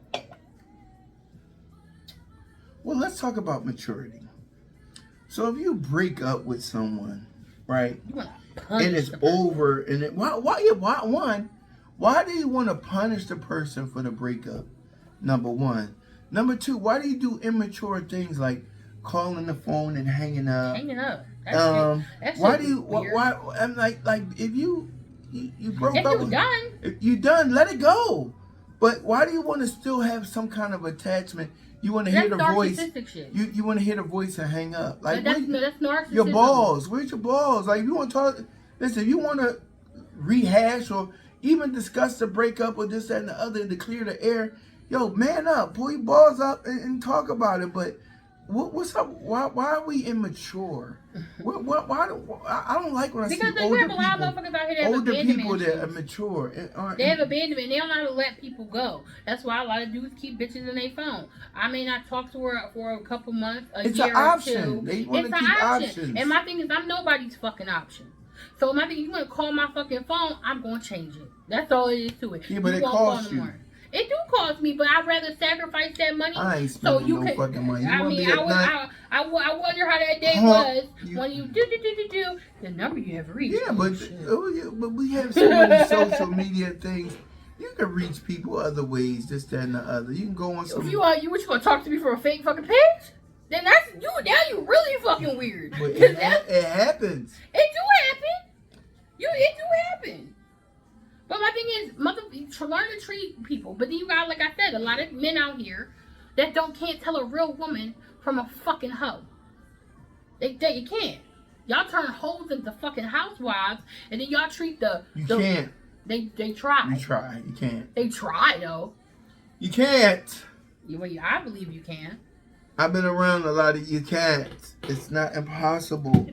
Well, let's talk about maturity. So if you break up with someone, right, and it's over, and why do you want to punish the person for the breakup? Number one. Number two, why do you do immature things like calling the phone and hanging up? That's why do you? Why? I'm like if you broke up, if you done, let it go. But why do you want to still have some kind of attachment? You want to hear the voice. Shit. You want to hear the voice and hang up. Like that's narcissism. Your balls. Where's your balls? Like, if you want to talk, listen. If you want to rehash or even discuss the breakup or this, that, and the other to clear the air, yo, man up, pull your balls up and talk about it. But what's up? Why are we immature? Why I don't like when I see older people. Older people that are mature. They have abandonment. They don't know how to let people go. That's why a lot of dudes keep bitches in their phone. I may not talk to her for a couple months, it's year an or option. two. They want to keep options. And my thing is, I'm nobody's fucking option. So my thing, you want to call my fucking phone, I'm going to change it. That's all it is to it. Yeah, but it costs you. It do cost me, but I'd rather sacrifice that money. I ain't spending no fucking money. I wonder how that day was when you do the number you have reached. Yeah, but we have so many social media things. You can reach people other ways, this, that, and the other. You can go on some. If you gonna talk to me for a fake fucking page? Then that's you. Now you really fucking weird. But it happens. It do happen. It do happen. But my thing is, learn to treat people. But then you got, like I said, a lot of men out here that can't tell a real woman from a fucking hoe. They can't. Y'all turn hoes into fucking housewives, and then y'all treat You can't. They try. You try. You can't. They try though. You can't. I believe you can. I've been around a lot of you can't. It's not impossible.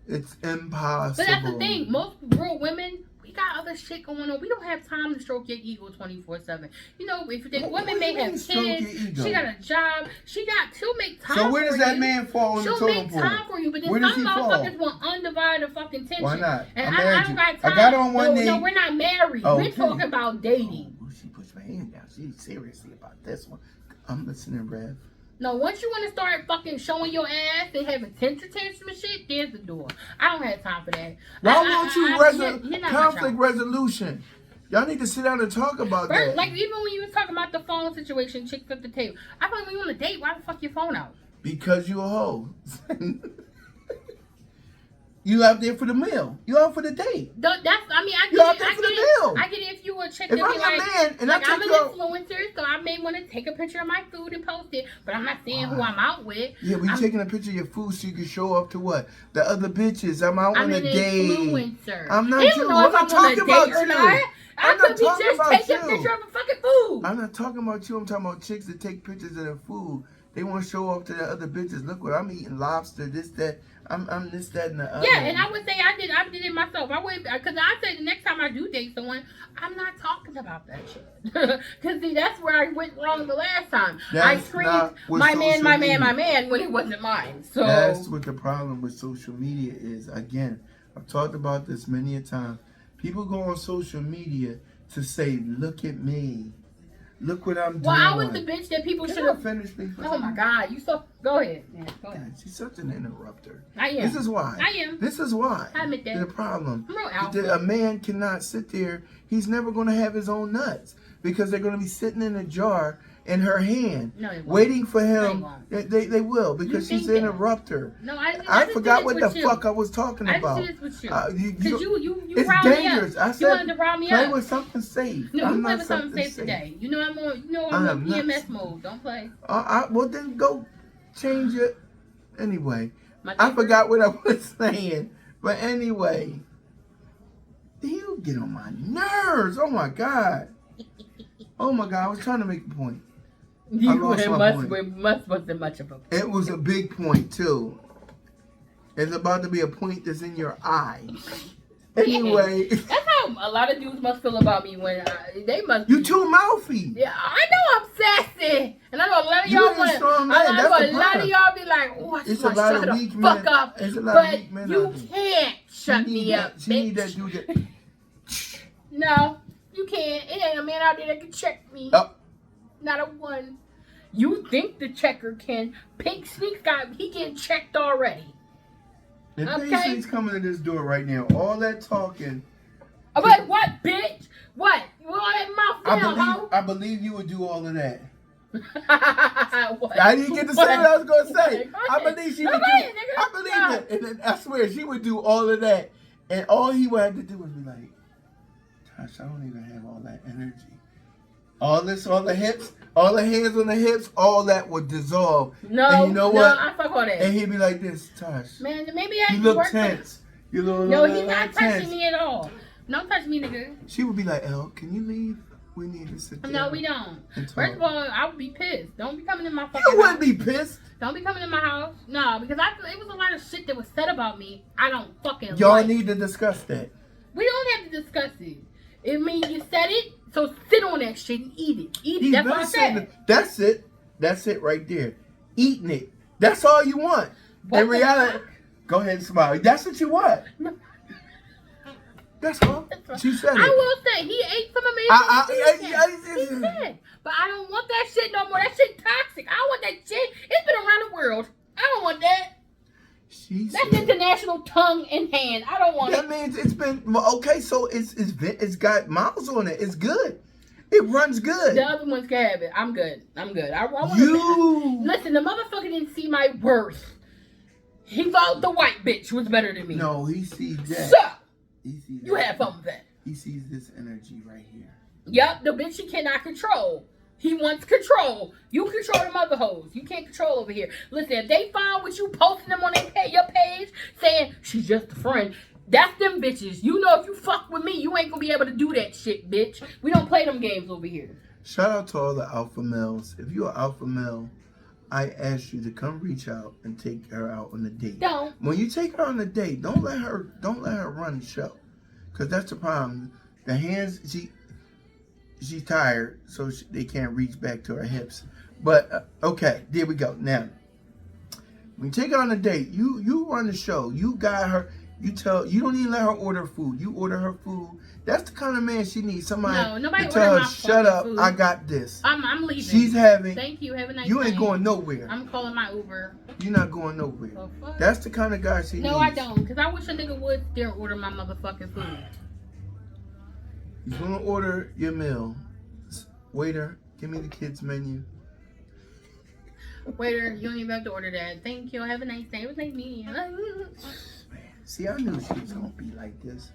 It's impossible. But that's the thing. Most real women, we got other shit going on. We don't have time to stroke your ego 24/7. You know, if the women may have kids, she got a job, she'll make time. So where does that man fall on the totem pole? She'll make time for you, but then some motherfuckers want undivided fucking attention. Why not? And I don't got time. I got on one knee. No, we're not married. We're talking about dating. Oh, she puts my hand down. She's seriously about this one. I'm listening, Rev. No, once you want to start fucking showing your ass and having temper tantrums and shit, there's the door. I don't have time for that. Why won't you conflict resolution? Y'all need to sit down and talk about that. Like, even when you was talking about the phone situation, chicks at the table. I thought when you on a date, why the fuck your phone out? Because you a hoe. You out there for the meal. You out for the date. That's, I mean, I You get out it. there I for get the it. meal. I get it if you were chick If that I'm be a like, man and I like I'm take an you out, influencer, so I may want to take a picture of my food and post it, but I'm not saying who Why? I'm out with. Yeah, but you taking a picture of your food so you can show up to what? The other bitches. I'm out I'm on a an date. influencer. I'm not He you. don't know I'm if I'm not on a talking date about or you. not. I I'm could not be talking just about taking a you. picture of a fucking food. I'm not talking about you. I'm talking about chicks that take pictures of their food. They want to show off to the other bitches. Look what I'm eating: lobster, this, that. I'm this, that, and the other. Yeah, and I would say I did it myself. I would, because I say the next time I do date someone, I'm not talking about that shit. Because see, that's where I went wrong the last time. I That's screamed not what my man, social my man, media- my man when it wasn't mine. So That's what the problem with social media is. Again, I've talked about this many a time. People go on social media to say, "Look at me, look what I'm doing." well, I was the bitch that people Can should I have. finish me? Oh my God, you so go ahead, man, go ahead. She's such an interrupter. I am. This is why. I am. This is why. I admit that. The problem. I'm real alpha. A man cannot sit there. He's never going to have his own nuts because they're going to be sitting in a jar in her hand, No, they won't. waiting for No, him. they They will because You she's think an that. interrupter. No, I just forgot did what this the with you. fuck I was talking I about. just did this with you. You Because you it's riled dangerous. me up. I You said wanted to rile me play up. with something safe. No, I'm you not play with something something safe today. You know I'm I on am not. PMS mode. Don't play. Well, then go change it. Anyway, My I temper? forgot what I was saying. But anyway, you get on my nerves. Oh my God. Oh my God. I was trying to make a point. I lost my point. Wasn't much of a point. It was a big point too. It's about to be a point that's in your eye. Anyway. That's how a lot of dudes must feel about me when they must. You too mouthy. Yeah, I know I'm sassy, and I know a lot of You y'all ain't want. strong man. I know That's a the lot of problem. y'all be like, "Oh, I It's just a want to lot shut of the weak fuck men. up." It's a lot of But weak men you out there. can't shut me up, She need that bitch. dude that. No, you can't. It ain't a man out there that can check me. Oh. Not a one. You think the checker can? Pink Sneaks he getting checked already. If Okay. Paisley's coming to this door right now, all that talking. But what, bitch? What? You want that mouth down, I believe you would do all of that. What? I didn't get to say what I was going to say. Okay, go I ahead. believe she Go would do. ahead, nigga. I believe it, and then I swear she would do all of that, and all he would have to do was be like, "Gosh, I don't even have all that energy. All the hips, all the hands on the hips, all that would dissolve." No, and you know what? I fuck all that. And he'd be like this, Tosh. Man, maybe I You can look work tense. You look No, a he's little not tense. touching me at all. Don't touch me, nigga. She would be like, "Elle, can you leave? We need to sit down." No, we don't. and talk." First of all, I would be pissed. Don't be coming in my fucking You wouldn't house. be pissed. Don't be coming in my house. No, because it was a lot of shit that was said about me. I don't fucking Y'all like. need to discuss that. We don't have to discuss it. I mean, you said it, so sit on that shit and eat it. Eat it. That's what I said. That's it. That's it right there. Eating it. That's all you want. What In the reality, fuck? go ahead and smile. That's what you want. No. That's all. She said it. I will say he ate some amazing food. He said, but I don't want that shit no more. That shit toxic. I don't want that shit. It's been around the world. I don't want that. That's international tongue in hand. I don't want That it. means it's been okay. So it's got miles on it. It's good. It runs good. The other ones can have it. I'm good. I'm good. I want listen, the motherfucker didn't see my worth. He thought the white bitch was better than me. No, he sees that. So He sees you that. have fun with that. He sees this energy right here. Yep, the bitch he cannot control. He wants control. You control the mother hoes. You can't control over here. Listen, if they found with you posting them on your page saying she's just a friend, that's them bitches. You know if you fuck with me, you ain't gonna be able to do that shit, bitch. We don't play them games over here. Shout out to all the alpha males. If you're an alpha male, I ask you to come reach out and take her out on a date. Don't. When you take her on a date, don't let her run the show, cause that's the problem. The hands, she's tired, so they can't reach back to her hips. But okay, there we go. Now, when you take her on a date, you run the show. You got her. You don't even let her order food. You order her food. That's the kind of man she needs. Somebody nobody to tell order her, my shut up, food. I got this. I'm leaving. She's having. Thank you. Have a nice You ain't day. going nowhere. I'm calling my Uber. You're not going nowhere. The fuck? That's the kind of guy she needs. No, I don't. Because I wish a nigga would still order my motherfucking food. He's going to order your meal. Waiter, give me the kids' menu. Waiter, you don't even have to order that. Thank you. Have a nice day. It was nice meeting you. Man, See, I knew she was gonna be like this.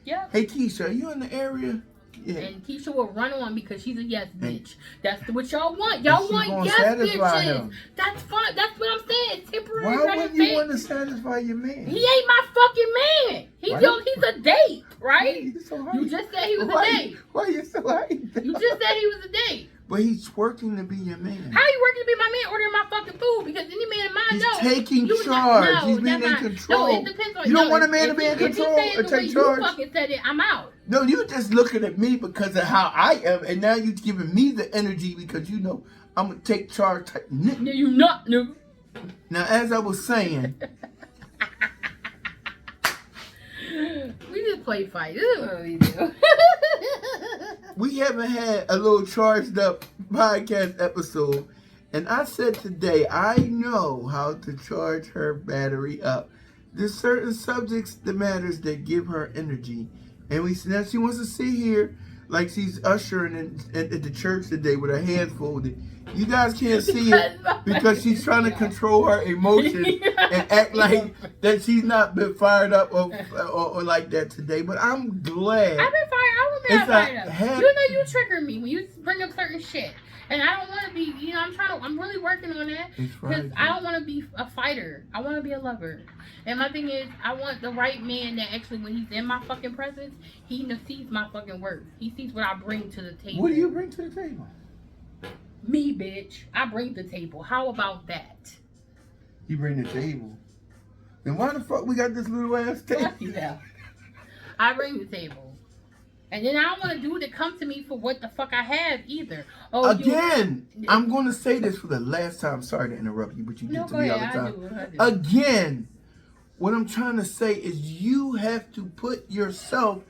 Yep. Hey, Keisha, are you in the area? Yeah. And Keisha will run on because she's a yes bitch. That's what y'all want. Y'all want yes bitches. Him. That's fine. That's what I'm saying. It's temporary. Why wouldn't you want to satisfy your man? He ain't my fucking man. He's a date, right? You so you just said he was a date. Why are you so hyped? You just said he was a date. But he's working to be your man. How you working to be my man ordering my fucking food? Because any man in mine knows. He's taking charge. He's being in control. No, it depends on you. Don't want a man to be in control or take charge. You fucking said it, I'm out. No, you just looking at me because of how I am, and now you giving me the energy because you know I'm gonna take charge. No, you not, nigga. Now, as I was saying, we just play fight. This is what we do. We haven't had a little charged up podcast episode, and I said today I know how to charge her battery up. There's certain subjects that matters that give her energy. And now she wants to sit here like she's ushering at the church today with her hands folded. You guys can't see it because she's trying to control her emotions and act like that she's not been fired up or like that today. But I'm glad. I've been fired. I won't be fired up. You know you trigger me when you bring up certain shit. And I don't want to be, I'm really working on that. Because I don't want to be a fighter. I want to be a lover. And my thing is, I want the right man that actually, when he's in my fucking presence, he sees my fucking worth. He sees what I bring to the table. What do you bring to the table? Me, bitch. I bring the table. How about that? You bring the table. Then why the fuck we got this little ass table? Fuck you now. I bring the table. And then I don't want a dude to come to me for what the fuck I have either. Oh, again, I'm going to say this for the last time. Sorry to interrupt you, but you get to me all the time. I do. Again, what I'm trying to say is you have to put yourself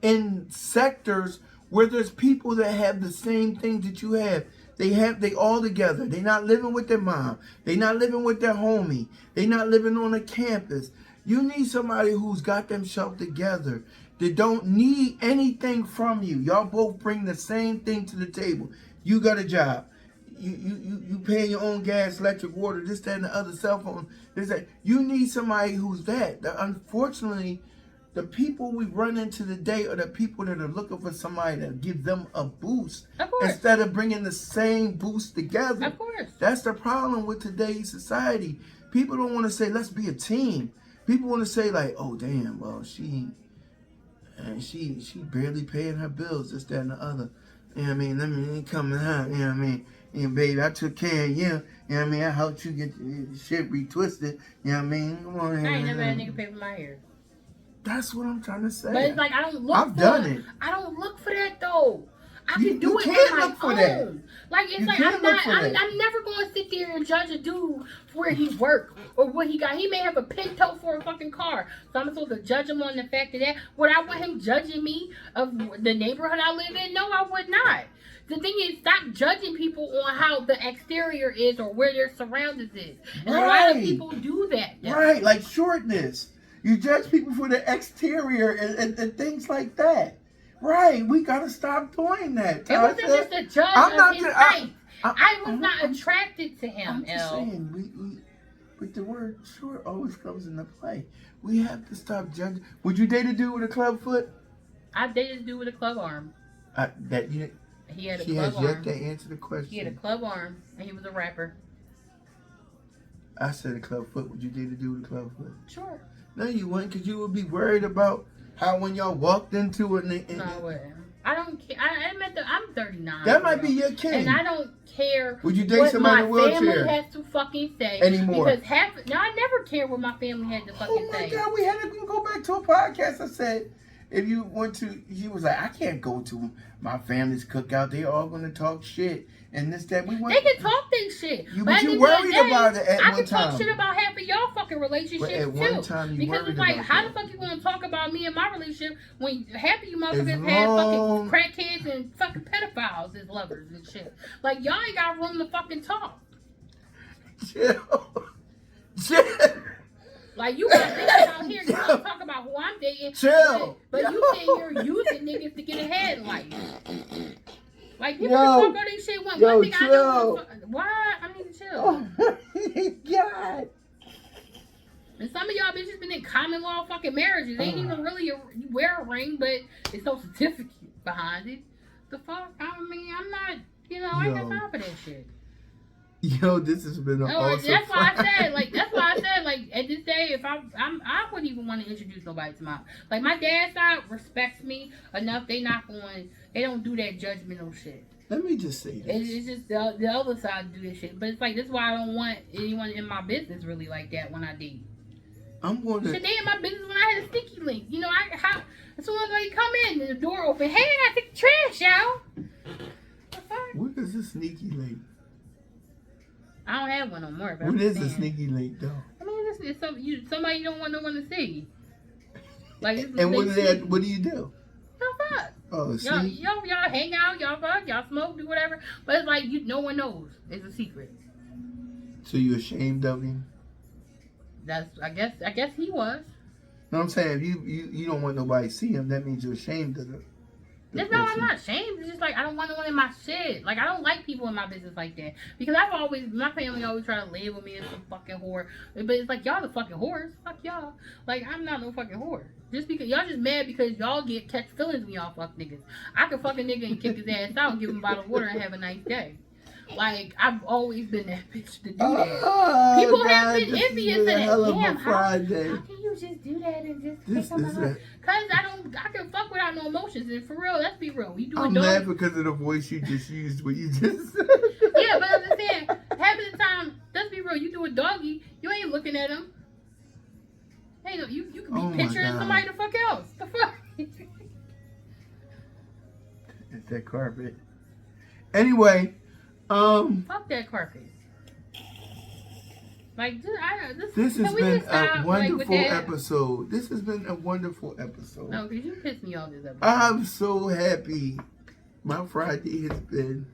in sectors where there's people that have the same things that you have. They all together. They not living with their mom. They not living with their homie. They not living on a campus. You need somebody who's got themselves together. They don't need anything from you. Y'all both bring the same thing to the table. You got a job. You paying your own gas, electric, water, this, that, and the other, cell phone. This, that. You need somebody who's that. Unfortunately, the people we run into today are the people that are looking for somebody to give them a boost instead of bringing the same boost together. Of course. That's the problem with today's society. People don't want to say, let's be a team. People want to say like, oh, damn, well, she barely paying her bills, this, that, and the other. You know what I mean? Let me come out, you know what I mean? And baby, I took care of you. You know what I mean? I helped you get your shit retwisted. You know what I mean? Come on, I ain't never had a nigga pay for my hair. That's what I'm trying to say. But it's like I don't look I've done it. I don't look for that though. I can do it on my own. That. Like it's like I'm never going to sit there and judge a dude for where he work or what he got. He may have a pinto for a fucking car, so I'm supposed to judge him on the fact of that. Would I want him judging me of the neighborhood I live in? No, I would not. The thing is, stop judging people on how the exterior is or where their surroundings is. And a lot of people do that. Though. Right, like shortness. You judge people for the exterior and things like that. Right, we gotta stop doing that. It wasn't just a judge of his face. I was not attracted to him. I'm just saying, but the word short always comes into play. We have to stop judging. Would you date a dude with a club foot? I dated a dude with a club arm. He had a club arm. She has yet to answer the question. He had a club arm, and he was a rapper. I said a club foot. Would you date a dude with a club foot? Sure. No, you wouldn't, because you would be worried about how when y'all walked into it. No, I wouldn't. I don't care. I'm 39. That might be your kid. And I don't care. Would you date somebody in a wheelchair? What my family has to fucking say anymore. Because I never care what my family had to fucking say. Oh my God, we had to go back to a podcast. I said, if you went to, he was like, I can't go to my family's cookout. They all going to talk shit. And this, that, we went. They can talk their shit. But you worried about it at one time. I can talk shit about half of y'all fucking relationships at one time you because it's like, how the fuck you gonna talk about me and my relationship when half of you motherfuckers have fucking crackheads and fucking pedophiles as lovers and shit? Like y'all ain't got room to fucking talk. Chill. Like you got niggas out here, you wanna talk about who I'm dating. Chill. But you think you're using niggas to get ahead in life. Like, people talk about this shit one thing chill. I know. Why? I need to chill. Oh, God. And some of y'all bitches been in common law fucking marriages. Ain't even really you wear a ring, but it's no certificate behind it. The fuck? I mean, I'm not, I ain't got time for that shit. Yo, this has been an awesome. That's why I said, like, at this day, if I wouldn't even want to introduce nobody to my dad's side respects me enough. They don't do that judgmental shit. Let me just say this. It's just the other side do this shit. But it's like, this is why I don't want anyone in my business really like that when I date. I'm going to... They in my business when I had a sneaky link. As soon as they come in, the door open, hey, I take the trash out. What is a sneaky link? I don't have one no more. What is a sneaky link, though? I mean, it's somebody you don't want no one to see. Like, and what do you do? No fuck. Oh, y'all hang out, y'all fuck, y'all smoke, do whatever. But it's like no one knows. It's a secret. So you ashamed of him? I guess he was. No, I'm saying if you don't want nobody to see him, that means you're ashamed of him. No, I'm not ashamed. It's just like I don't want no one in my shit. Like, I don't like people in my business like that. Because my family always try to label me as some fucking whore. But it's like, y'all the fucking whores. Fuck y'all. Like, I'm not no fucking whore. Just because y'all just mad because y'all catch feelings when y'all fuck niggas. I can fuck a nigga and kick his ass out and give him a bottle of water and have a nice day. Like, I've always been that bitch to do that. People have been envious of that. Damn, how can you just do that and just take them out? Because I can fuck without no emotions. And for real, let's be real. You do I'm laughing because of the voice you just used when you just said. Yeah, but I'm just saying, half of the time, let's be real, you do a doggy, you ain't looking at him. Hey, you could be picturing somebody the fuck else. The fuck? It's that carpet. Anyway. Fuck that carpet. Like, this has been a wonderful episode. This has been a wonderful episode. No, because you pissed me off this episode. I'm so happy my Friday has been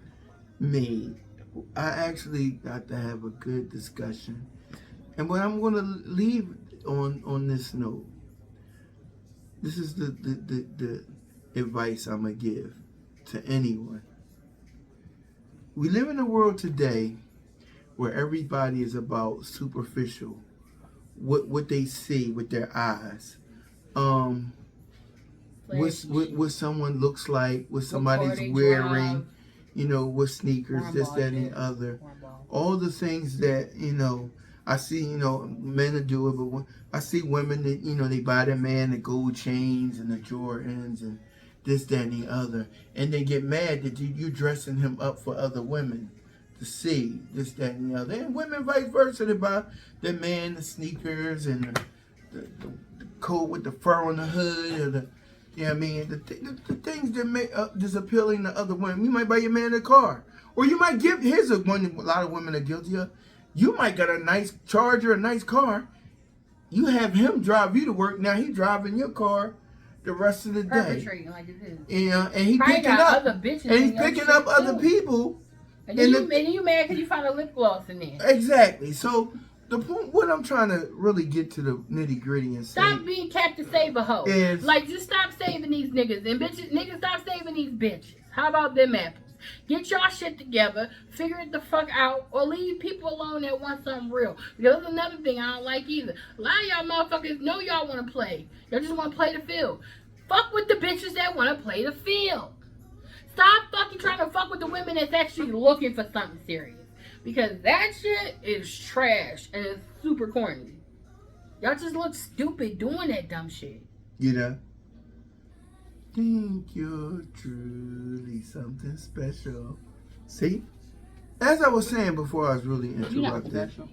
made. I actually got to have a good discussion. And what I'm going to leave on this note, this is the advice I'm going to give to anyone. We live in a world today where everybody is about superficial, what they see with their eyes, what someone looks like, what somebody's wearing, what sneakers, this, that, and the other. All the things that, I see, men that do it, but when I see women that, they buy their man the gold chains and the Jordans and this, that, and the other, and they get mad that you dressing him up for other women to see this, that, and the other. And women vice versa, they buy their man the sneakers and the coat with the fur on the hood, or the the things that make this appealing to other women. You might buy your man a car, or you might give. Here's one a lot of women are guilty of. You might get a nice Charger, a nice car. You have him drive you to work. Now he driving your car the rest of the day. Like it is. Yeah, and he picking up other bitches, and he's picking up other people. And then you mad because you found a lip gloss in there. Exactly. So the point, what I'm trying to really get to the nitty gritty and say, stop being Captain Save-A-Ho. Like, just stop saving these niggas and bitches. Niggas, stop saving these bitches. How about them apples? Get y'all shit together, figure it the fuck out, or leave people alone that want something real. Because that's another thing I don't like either. A lot of y'all motherfuckers know y'all want to play. Y'all just want to play the field. Fuck with the bitches that want to play the field. Stop fucking trying to fuck with the women that's actually looking for something serious. Because that shit is trash and it's super corny. Y'all just look stupid doing that dumb shit. Think you're truly something special. See? As I was saying before I was really interrupted. You're not special.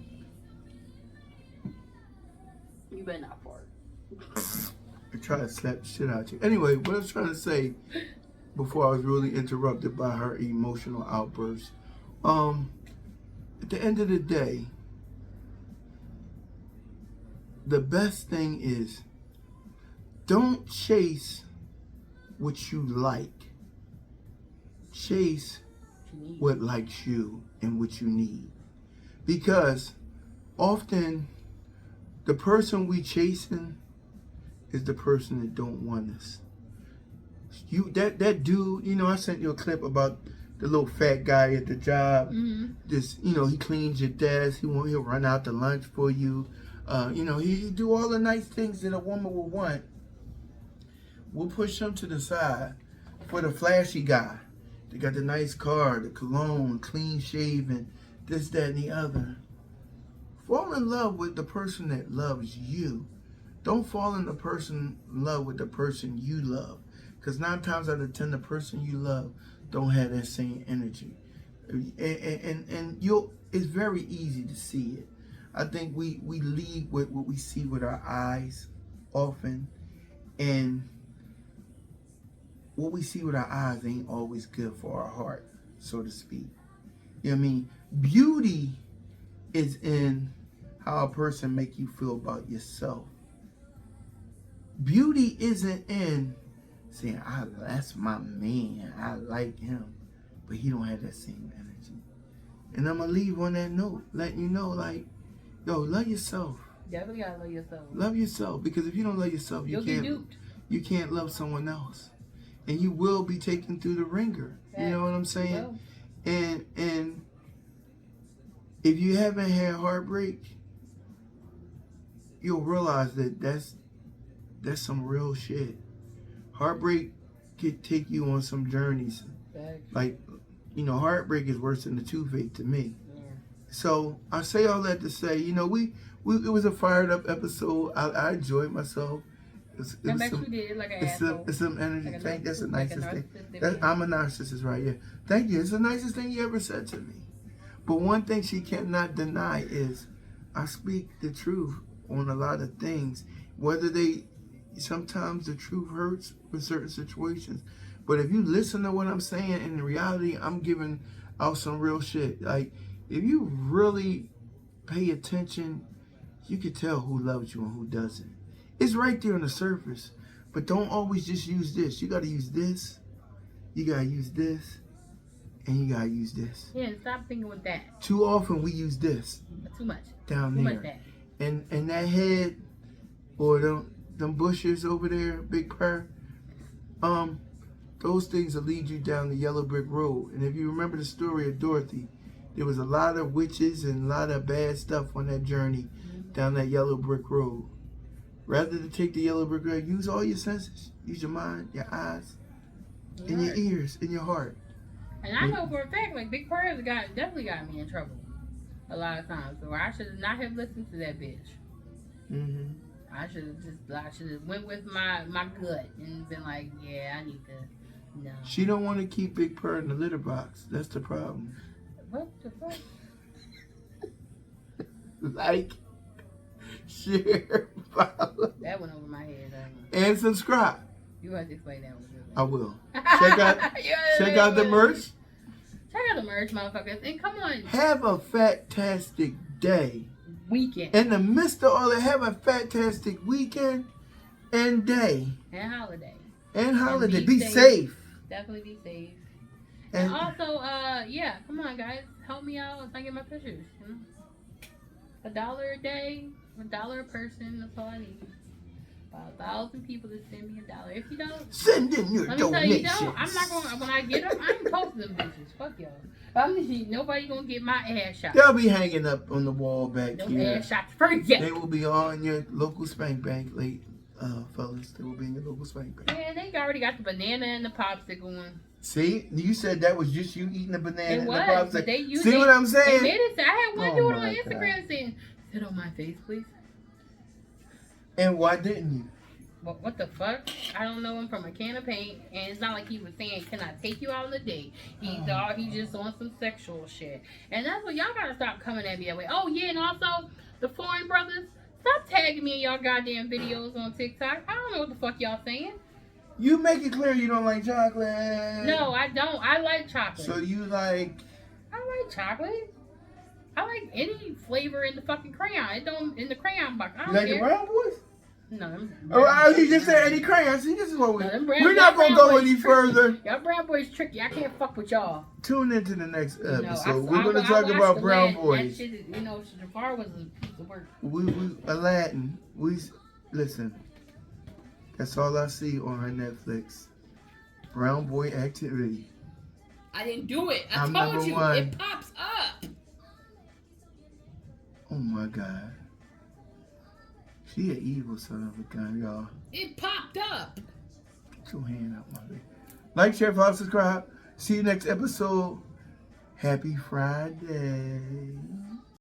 You better not fart. I try to slap the shit out you. Anyway, what I was trying to say before I was really interrupted by her emotional outburst. At the end of the day, the best thing is don't chase what you like. Chase what likes you and what you need. Because often the person we chasing is the person that don't want us. That dude, I sent you a clip about the little fat guy at the job. Mm-hmm. He cleans your desk. He'll run out to lunch for you. He do all the nice things that a woman would want. We'll push him to the side for the flashy guy. They got the nice car, the cologne, clean shaven, this, that, and the other. Fall in love with the person that loves you. Don't fall in love with the person you love. Because 9 times out of 10, the person you love don't have that same energy. And it's very easy to see it. I think we lead with what we see with our eyes often. And what we see with our eyes ain't always good for our heart, so to speak. You know what I mean? Beauty is in how a person make you feel about yourself. Beauty isn't in saying, that's my man, I like him, but he don't have that same energy. And I'm gonna leave on that note, letting you know, like, yo, love yourself. Definitely gotta love yourself. Love yourself, because if you don't love yourself, you can't love someone else. And you will be taken through the ringer. Right. You know what I'm saying? And if you haven't had heartbreak, you'll realize that that's some real shit. Heartbreak could take you on some journeys. Right. Like, heartbreak is worse than the toothache to me. Yeah. So I say all that to say, it was a fired up episode. I enjoyed myself. I bet you did, like an asshole. It's some energy. Like that's the nicest thing. I'm a narcissist, right? Yeah. Thank you. It's the nicest thing you ever said to me. But one thing she cannot deny is I speak the truth on a lot of things. Sometimes the truth hurts with certain situations. But if you listen to what I'm saying, in reality, I'm giving out some real shit. Like, if you really pay attention, you can tell who loves you and who doesn't. It's right there on the surface, but don't always just use this. You got to use this, you got to use this, and you got to use this. Yeah, stop thinking with that. Too often we use this. Too much. Down Too there. Much that. And that head, or them bushes over there, Big Purr, those things will lead you down the yellow brick road. And if you remember the story of Dorothy, there was a lot of witches and a lot of bad stuff on that journey down that yellow brick road. Rather than take the yellow brick road, use all your senses. Use your mind, your eyes, and your ears, and your heart. And I know for a fact, like, Big Purr definitely got me in trouble a lot of times. So I should not have listened to that bitch. Mm-hmm. I should have went with my gut and been like, yeah, I need to. No. She don't want to keep Big Purr in the litter box. That's the problem. What the fuck? Like, share, follow. That went over my head. And subscribe. You have to explain that one. I will. Check out the merch. Check out the merch, motherfuckers. And come on. Have a FatTastic day. Weekend. In the midst of all that, have a FatTastic weekend and day. And holiday. And be safe. Definitely be safe. And also, come on, guys. Help me out if I get my pictures. $1 a day, $1 a person. That's all I need. About 1,000 people to send me $1. If you don't, send in your donations. I'm not going. When I get them, I ain't posting them bitches. Fuck y'all. Nobody gonna get my ass shot. They'll be hanging up on the wall back here. Ass shots first. Yeah. They will be on your local spank bank, fellas. They will be in your local spank bank. Man, they already got the banana and the popsicle one. See, you said that was just you eating the banana and the popsicle. But they used See what I'm saying? They made it. I had one dude on Instagram saying, "Sit on my face, please." And why didn't you? What the fuck? I don't know him from a can of paint, and it's not like he was saying, "Can I take you out on a date?" He just on some sexual shit, and that's what y'all gotta stop coming at me that way. Oh yeah, and also the foreign brothers, stop tagging me in y'all goddamn videos on TikTok. I don't know what the fuck y'all saying. You make it clear you don't like chocolate. No, I don't. I like chocolate. So you like? I like chocolate. I like any flavor in the fucking crayon. It don't in the crayon box. I don't care. The brown boys? No. You just said any crayon. See, this is what we're not gonna go any further. Y'all brown boys tricky. I can't fuck with y'all. Tune into the next episode. We're gonna talk about brown boys. That shit, Jafar was a piece of work. We Aladdin. Listen. That's all I see on her Netflix. Brown boy activity. I didn't do it. I told you. It pops up. Oh my God. She an evil son of a gun, y'all. It popped up. Get your hand out, my baby. Like, share, follow, subscribe. See you next episode. Happy Friday.